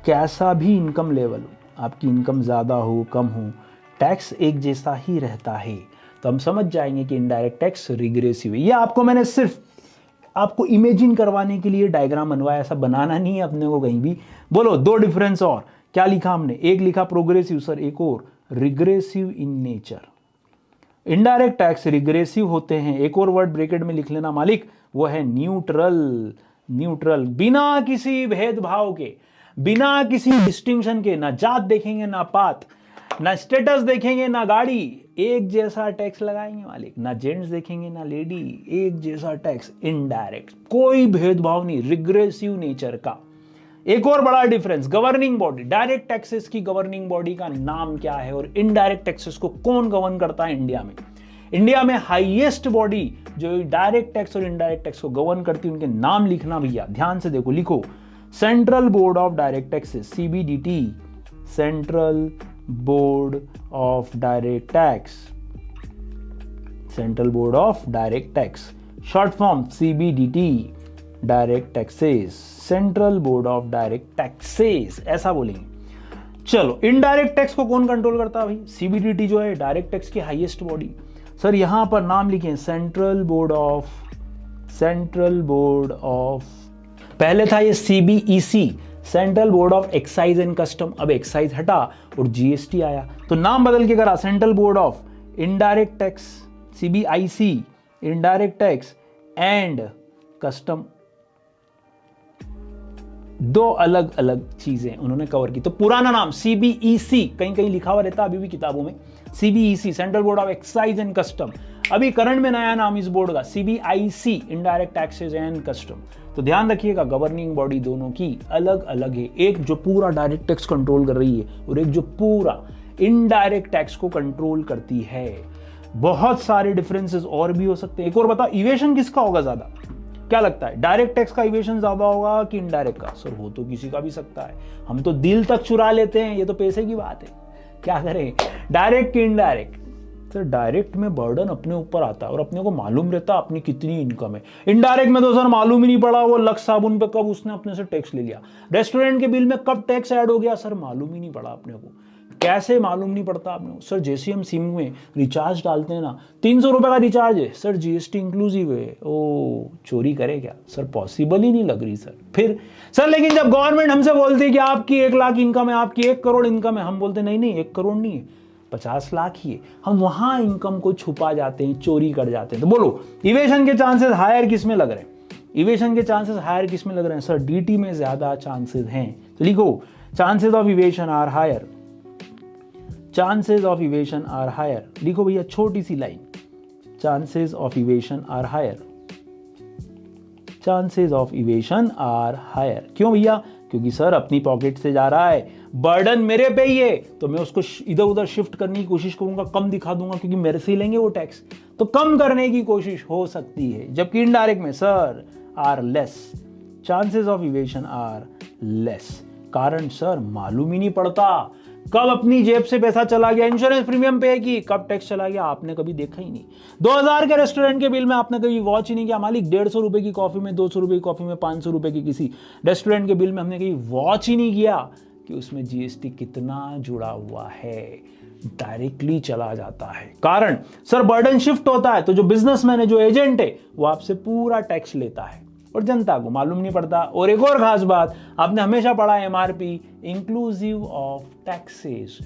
कैसा भी इनकम लेवल हो, आपकी इनकम ज़्यादा हो कम हो, टैक्स एक जैसा ही रहता है, तो हम समझ जाएंगे कि इनडायरेक्ट टैक्स रिग्रेसिव है। ये आपको मैंने सिर्फ आपको इमेजिन करवाने के लिए डायग्राम बनवाया, ऐसा बनाना नहीं है अपने को कहीं भी। बोलो 2 डिफरेंस और क्या लिखा हमने? एक लिखा प्रोग्रेसिव सर, एक और regressive in nature. Indirect tax regressive होते हैं। एक और वर्ड ब्रैकेट में लिख लेना मालिक, वो है न्यूट्रल। न्यूट्रल, बिना किसी भेदभाव के, बिना किसी डिस्टिंक्शन के, ना जात देखेंगे ना पात, ना स्टेटस देखेंगे ना गाड़ी, एक जैसा टैक्स लगाएंगे मालिक। ना जेंट्स देखेंगे ना लेडी, एक जैसा टैक्स। इनडायरेक्ट, कोई भेदभाव नहीं, रिग्रेसिव नेचर का। एक और बड़ा difference, governing body. Direct taxes की गवर्निंग बॉडी का नाम क्या है और इनडायरेक्ट टैक्सेस को कौन गवर्न करता है इंडिया में? इंडिया में हाईएस्ट बॉडी जो डायरेक्ट टैक्स और इनडायरेक्ट टैक्स को गवर्न करती है, उनके नाम लिखना भैया, ध्यान से देखो, लिखो। Central board of direct taxes, CBDT, central board of direct tax, central board of direct tax, short form CBDT, direct taxes, central board of direct taxes, ऐसा बोलेंगे। चलो, इनडायरेक्ट टैक्स को कौन कंट्रोल करता है भाई? सीबीडीटी जो है डायरेक्ट टैक्स की हाईएस्ट बॉडी। सर यहां पर नाम लिखें, सेंट्रल बोर्ड ऑफ, पहले था ये CBEC, central board of excise and custom. अब एक्साइज हटा और जीएसटी आया, तो नाम बदल के करा, central board of indirect tax, CBIC, indirect tax and custom. दो अलग अलग चीजें उन्होंने कवर की। तो पुराना नाम सीबीईसी, कहीं कहीं लिखा हुआ रहता अभी भी किताबों में, CBEC, central board of excise and custom. अभी करंट में नया नाम इस बोर्ड का CBIC, indirect taxes and custom. तो ध्यान रखिएगा, गवर्निंग बॉडी दोनों की अलग अलग है, एक जो पूरा डायरेक्ट टैक्स कंट्रोल कर रही है और एक जो पूरा इनडायरेक्ट टैक्स को कंट्रोल करती है। बहुत सारे डिफरेंसेस और भी हो सकते हैं। एक और बताओ, इवेशन किसका होगा ज्यादा? क्या लगता है, डायरेक्ट टैक्स का इवेशन ज्यादा होगा कि इनडायरेक्ट का? सर हो तो किसी का भी सकता है, हम तो दिल तक चुरा लेते हैं, ये तो पैसे की बात है, क्या करें, डायरेक्ट कि इनडायरेक्ट? सर डायरेक्ट में बर्डन अपने ऊपर आता है और अपने को मालूम रहता है अपनी कितनी इनकम है। इनडायरेक्ट में तो सर मालूम ही नहीं पड़ा वो लक्स साबुन पे कब उसने अपने से टैक्स ले लिया, रेस्टोरेंट के बिल में कब टैक्स ऐड हो गया, सर मालूम ही नहीं पड़ा अपने को। कैसे मालूम नहीं पड़ता आपने? सर जैसे हम सिम में रिचार्ज डालते हैं ना, 300 रुपए का रिचार्ज है सर, जीएसटी इंक्लूसिव है, ओ चोरी करे क्या? सर पॉसिबल ही नहीं लग रही सर। फिर सर लेकिन जब गवर्नमेंट हमसे बोलती है कि आपकी 1 लाख इनकम है, आपकी 1 करोड़ इनकम है, हम बोलते नहीं नहीं 1 करोड़ नहीं है, 50 लाख ही है। हम वहां इनकम को छुपा जाते हैं, चोरी कर जाते हैं। तो बोलो इवेशन के चांसेस हायर किस में लग रहे हैं? इवेशन के चांसेस हायर किस में लग रहे हैं? सर डीटी में ज्यादा चांसेस हैं। तो लिखो, chances of evasion are higher, chances of evasion are higher. लिखो भैया छोटी सी line, chances of evasion are higher, chances of evasion are higher. क्यों भैया? क्योंकि सर अपनी पॉकेट से जा रहा है, बर्डन मेरे पे ही है, तो मैं उसको इधर उधर शिफ्ट करने की कोशिश करूंगा, कम दिखा दूंगा, क्योंकि मेरे से ही लेंगे वो टैक्स, तो कम करने की कोशिश हो सकती है। जबकि इनडायरेक्ट में sir are less, chances of evasion are less. कारण सर मालूम ही नहीं पड़ता कब अपनी जेब से पैसा चला गया, इंश्योरेंस प्रीमियम पे की, कब टैक्स चला गया आपने कभी देखा ही नहीं। 2000 के रेस्टोरेंट के बिल में आपने कभी वॉच ही नहीं किया मालिक, 150 रुपए की कॉफी में, 200 रुपए की कॉफी में, 500 रुपए की किसी रेस्टोरेंट के बिल में हमने कभी वॉच ही नहीं किया कि उसमें जीएसटी कितना जुड़ा हुआ है, डायरेक्टली चला जाता है। कारण सर बर्डन शिफ्ट होता है, तो जो बिजनेसमैन है, जो एजेंट है, वो आपसे पूरा टैक्स लेता है और जनता को मालूम नहीं पड़ता। और एक और खास बात, आपने हमेशा पढ़ा एमआरपी, इंक्लूसिव ऑफ टैक्सेस।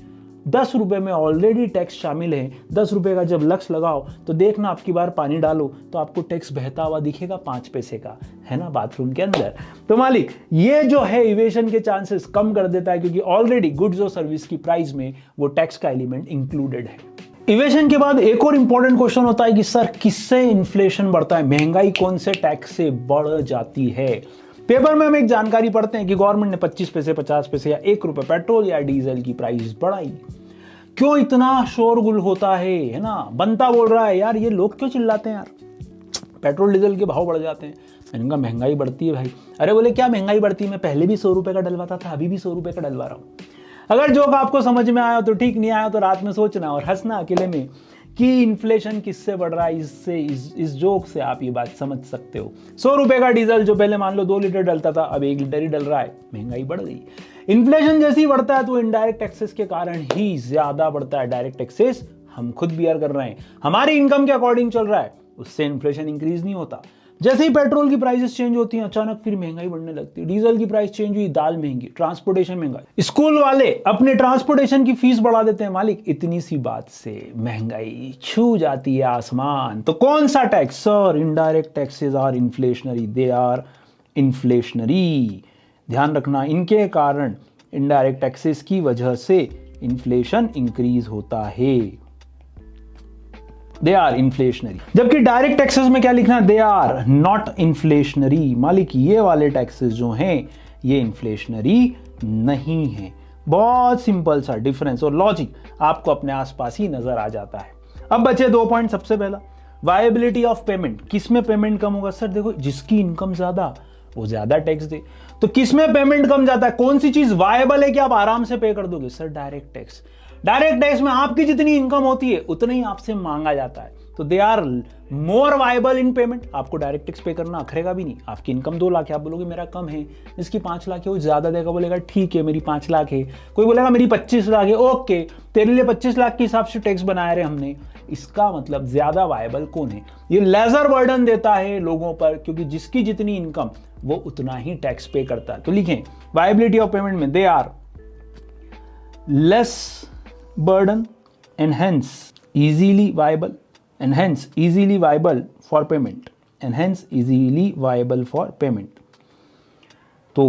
10 रुपए में ऑलरेडी टैक्स शामिल है। 10 रुपए का जब लक्ष्य लगाओ तो देखना आपकी बार पानी डालो तो आपको टैक्स बहता हुआ दिखेगा 5 पैसे का, है ना, बाथरूम के अंदर। तो मालिक ये जो है इवेशन के चांसेस कम कर देता है, क्योंकि ऑलरेडी गुड्स और सर्विस की प्राइस में वो टैक्स का एलिमेंट इंक्लूडेड है। इवेशन के बाद एक और इंपॉर्टेंट क्वेश्चन होता है कि सर किससे इन्फ्लेशन बढ़ता है, महंगाई कौन से टैक्स से बढ़ जाती है। पेपर में हम एक जानकारी पढ़ते हैं कि गवर्नमेंट ने 25 पैसे, 50 पैसे या 1 रुपए पेट्रोल या डीजल की प्राइस बढ़ाई। क्यों इतना शोरगुल होता है ना? बनता बोल रहा है यार ये लोग क्यों चिल्लाते हैं यार, पेट्रोल डीजल के भाव बढ़ जाते हैं। मैंने कहा महंगाई बढ़ती है भाई। अरे बोले क्या महंगाई बढ़ती है, मैं पहले भी 100 रुपए का डलवाता था, अभी भी 100 रुपए का डलवा रहा हूँ। अगर जोक आपको समझ में आया तो ठीक, नहीं आया तो रात में सोचना और हंसना अकेले में कि इन्फ्लेशन किससे बढ़ रहा है। इससे इस जोक से आप ये बात समझ सकते हो। 100 रुपए का डीजल जो पहले मान लो 2 लीटर डलता था, अब 1 लीटर ही डल रहा है, महंगाई बढ़ गई। इन्फ्लेशन जैसे ही बढ़ता है तो इनडायरेक्ट टैक्सेस के कारण ही ज्यादा बढ़ता है। डायरेक्ट टैक्सेस हम खुद बियर कर रहे हैं, हमारी इनकम के अकॉर्डिंग चल रहा है, उससे इन्फ्लेशन इंक्रीज नहीं होता। जैसे ही पेट्रोल की प्राइसेस चेंज होती हैं अचानक फिर महंगाई बढ़ने लगती है। डीजल की प्राइस चेंज हुई, दाल महंगी, ट्रांसपोर्टेशन महंगा, स्कूल वाले अपने ट्रांसपोर्टेशन की फीस बढ़ा देते हैं मालिक, इतनी सी बात से महंगाई छू जाती है आसमान। तो कौन सा tax? Sir indirect taxes are inflationary, they are inflationary. ध्यान रखना, इनके कारण इनडायरेक्ट टैक्सेस की वजह से इन्फ्लेशन इंक्रीज होता है, दे आर इन्फ्लेशनरी। जबकि डायरेक्ट टैक्सेस में क्या लिखना है, दे आर नॉट इन्फ्लेशनरी। मालिक ये वाले टैक्सेस जो हैं ये इन्फ्लेशनरी नहीं है। बहुत सिंपल सा डिफरेंस और लॉजिक आपको अपने आसपास ही नजर आ जाता है। अब बचे 2 पॉइंट। सबसे पहला वायबिलिटी ऑफ पेमेंट, किस में पेमेंट कम होगा? सर देखो, जिसकी इनकम ज्यादा वो ज्यादा टैक्स दे, तो किस में पेमेंट कम जाता है? कौन सी चीज वायबल है कि आप आराम से पे कर दोगे? Sir direct tax. Direct tax में आपकी जितनी इनकम होती है उतना ही आपसे मांगा जाता है, तो they are more viable in payment. आपको डायरेक्ट टैक्स पे करना अखरेगा भी नहीं। आपकी इनकम 2 लाख है, आप बोलोगे मेरा कम है, इसकी 5 लाख है, वो ज्यादा देगा, बोलेगा ठीक है मेरी 5 लाख है। कोई बोलेगा मेरी 25 लाख है, ओके तेरे लिए 25 लाख के हिसाब से टैक्स बनाया रहे हमने। इसका मतलब ज्यादा वायबल कौन है? ये लेजर बर्डन देता है लोगों पर, क्योंकि जिसकी जितनी इनकम वो उतना ही टैक्स पे करता है। तो लिखें वायबिलिटी ऑफ पेमेंट में they are less burden and hence easily viable, and hence easily viable for payment, and hence easily viable for payment। तो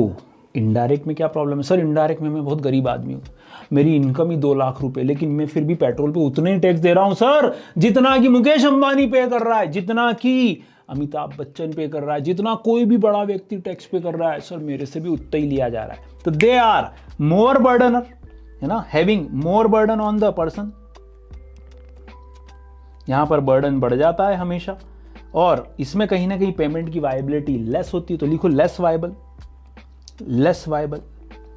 इनडायरेक्ट में क्या प्रॉब्लम है? सर इनडायरेक्ट में मैं बहुत गरीब आदमी हूँ, मेरी इनकम ही 2 लाख रुपए, लेकिन मैं फिर भी पेट्रोल पे उतने ही टैक्स दे रहा हूँ सर जितना कि मुकेश अंबानी पे कर रहा है, जितना कि अमिताभ बच्चन पे कर रहा है, जितना कोई भी बड़ा व्यक्ति टैक्स पे कर रहा है, सर मेरे से भी उतना ही लिया जा रहा है। तो दे आर मोर बर्डनर, है ना, having more burden on the person. यहां पर बर्डन बढ़ जाता है हमेशा, और इसमें कहीं ना कहीं पेमेंट की वायबिलिटी लेस होती है। तो लिखो लेस वायबल, लेस वायबल।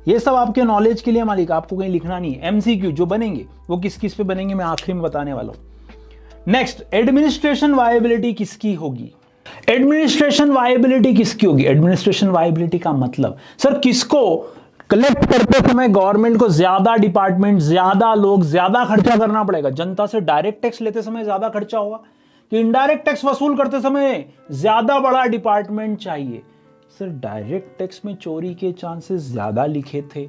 ये सब आपके नॉलेज के लिए मालिक, आपको कहीं लिखना नहीं है। एमसीक्यू जो बनेंगे वो किस किस पे बनेंगे मैं आखिरी में बताने वाला हूं। नेक्स्ट, एडमिनिस्ट्रेशन वायबिलिटी किसकी होगी? एडमिनिस्ट्रेशन वायबिलिटी किसकी होगी? एडमिनिस्ट्रेशन वायबिलिटी का मतलब सर किसको कलेक्ट करते समय गवर्नमेंट को ज्यादा डिपार्टमेंट, ज्यादा लोग, ज्यादा खर्चा करना पड़ेगा? जनता से डायरेक्ट टैक्स लेते समय ज्यादा खर्चा होगा कि इनडायरेक्ट टैक्स वसूल करते समय ज्यादा बड़ा डिपार्टमेंट चाहिए? सर डायरेक्ट टैक्स में चोरी के चांसेस ज्यादा लिखे थे,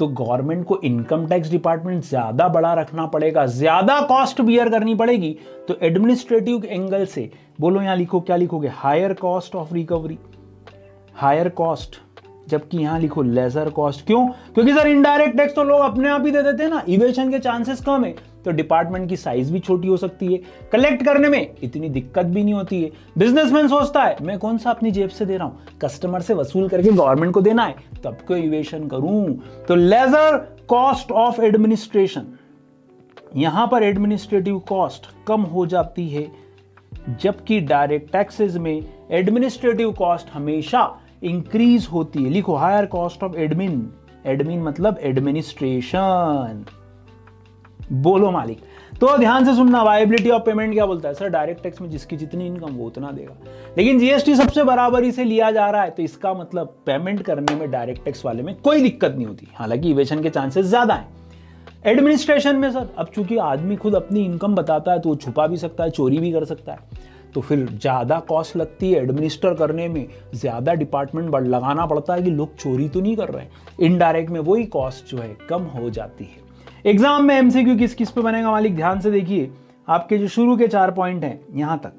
तो गवर्नमेंट को इनकम टैक्स डिपार्टमेंट ज्यादा बड़ा रखना पड़ेगा, ज्यादा कॉस्ट बियर करनी पड़ेगी। तो एडमिनिस्ट्रेटिव एंगल से बोलो, यहां लिखो, क्या लिखोगे? Higher cost of recovery, higher cost, जबकि यहां लिखो लेजर कॉस्ट। क्यों? क्योंकि सर इनडायरेक्ट टैक्स तो लोग अपने आप ही दे देते हैं ना, इवेशन के चांसेस कम है, तो डिपार्टमेंट की साइज भी छोटी हो सकती है, कलेक्ट करने में इतनी दिक्कत भी नहीं होती है। बिजनेसमैन सोचता है मैं कौन सा अपनी जेब से दे रहा हूं, कस्टमर से वसूल करके गवर्नमेंट को देना है, तब को इवेशन करूं। तो लेजर कॉस्ट ऑफ एडमिनिस्ट्रेशन, यहां पर एडमिनिस्ट्रेटिव कॉस्ट कम हो जाती है, जबकि डायरेक्ट टैक्सेस में एडमिनिस्ट्रेटिव कॉस्ट हमेशा इंक्रीज होती है। लिखो higher cost of admin, admin मतलब एडमिनिस्ट्रेशन। बोलो मालिक। तो ध्यान से सुनना, वायबिलिटी ऑफ पेमेंट क्या बोलता है? सर डायरेक्ट टैक्स में जिसकी जितनी इनकम वो उतना देगा, लेकिन जीएसटी सबसे बराबरी से लिया जा रहा है, तो इसका मतलब पेमेंट करने में डायरेक्ट टैक्स वाले में कोई दिक्कत नहीं होती, हालांकि इवेशन के चांसेस ज्यादा हैं। एडमिनिस्ट्रेशन में सर अब चूंकि आदमी खुद अपनी इनकम बताता है तो वो छुपा भी सकता है, चोरी भी कर सकता है, तो फिर ज्यादा कॉस्ट लगती है एडमिनिस्टर करने में, ज्यादा डिपार्टमेंट लगाना पड़ता है कि लोग चोरी तो नहीं कर रहे हैं। इनडायरेक्ट में वही कॉस्ट जो है कम हो जाती है। एग्जाम में एमसीक्यू किस किस पे बनेगा मालिक? ध्यान से देखिए, आपके जो शुरू के 4 पॉइंट हैं यहां तक,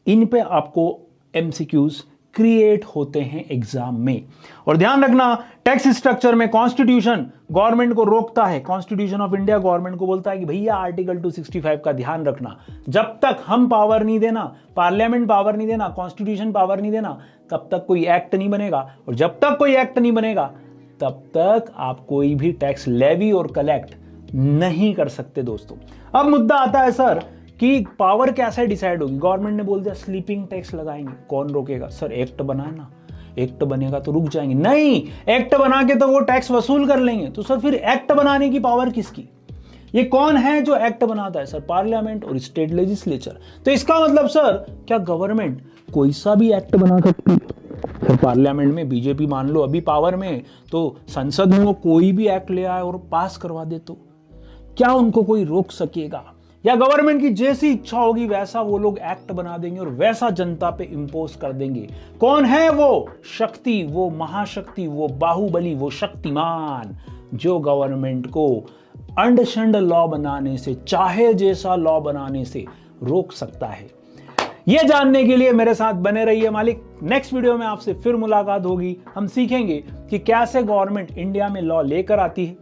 इन पे आपको एमसीक्यूज क्रिएट होते हैं एग्जाम में। और ध्यान रखना, टैक्स स्ट्रक्चर में कॉन्स्टिट्यूशन गवर्नमेंट को रोकता है, कॉन्स्टिट्यूशन ऑफ इंडिया गवर्नमेंट को बोलता है कि भैया आर्टिकल 265 का ध्यान रखना, जब तक हम पावर नहीं देना, पार्लियामेंट पावर नहीं देना, कॉन्स्टिट्यूशन पावर नहीं देना, तब तक कोई एक्ट नहीं बनेगा, और जब तक कोई एक्ट नहीं बनेगा तब तक आप कोई भी टैक्स लेवी और कलेक्ट नहीं कर सकते दोस्तों। अब मुद्दा आता है सर कि पावर कैसे डिसाइड होगी? गवर्नमेंट ने बोल दिया स्लीपिंग टैक्स लगाएंगे, कौन रोकेगा? सर एक्ट बनाए ना, एक्ट बनेगा तो रुक जाएंगे? नहीं, एक्ट बना के तो वो टैक्स वसूल कर लेंगे। तो सर फिर एक्ट बनाने की पावर किसकी? ये कौन है जो एक्ट बनाता है? सर पार्लियामेंट और स्टेट लेजिस्लेचर। तो इसका मतलब सर क्या गवर्नमेंट कोई सा भी एक्ट बना सकती है? सर पार्लियामेंट में बीजेपी मान लो अभी पावर में, तो संसद में वो कोई भी एक्ट ले आए और पास करवा दे तो क्या उनको कोई रोक सकेगा? या गवर्नमेंट की जैसी इच्छा होगी वैसा वो लोग एक्ट बना देंगे और वैसा जनता पे इंपोज कर देंगे। कौन है वो शक्ति, वो महाशक्ति, वो बाहुबली, वो शक्तिमान जो गवर्नमेंट को अंडशंड लॉ बनाने से, चाहे जैसा लॉ बनाने से रोक सकता है? ये जानने के लिए मेरे साथ बने रहिए मालिक। नेक्स्ट वीडियो में आपसे फिर मुलाकात होगी। हम सीखेंगे कि कैसे गवर्नमेंट इंडिया में लॉ लेकर आती है,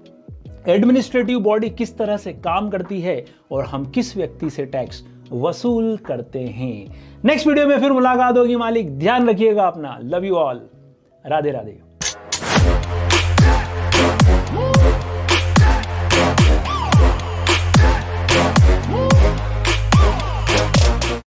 एडमिनिस्ट्रेटिव बॉडी किस तरह से काम करती है और हम किस व्यक्ति से टैक्स वसूल करते हैं। नेक्स्ट वीडियो में फिर मुलाकात होगी मालिक, ध्यान रखिएगा अपना। Love you all, Radhe Radhe.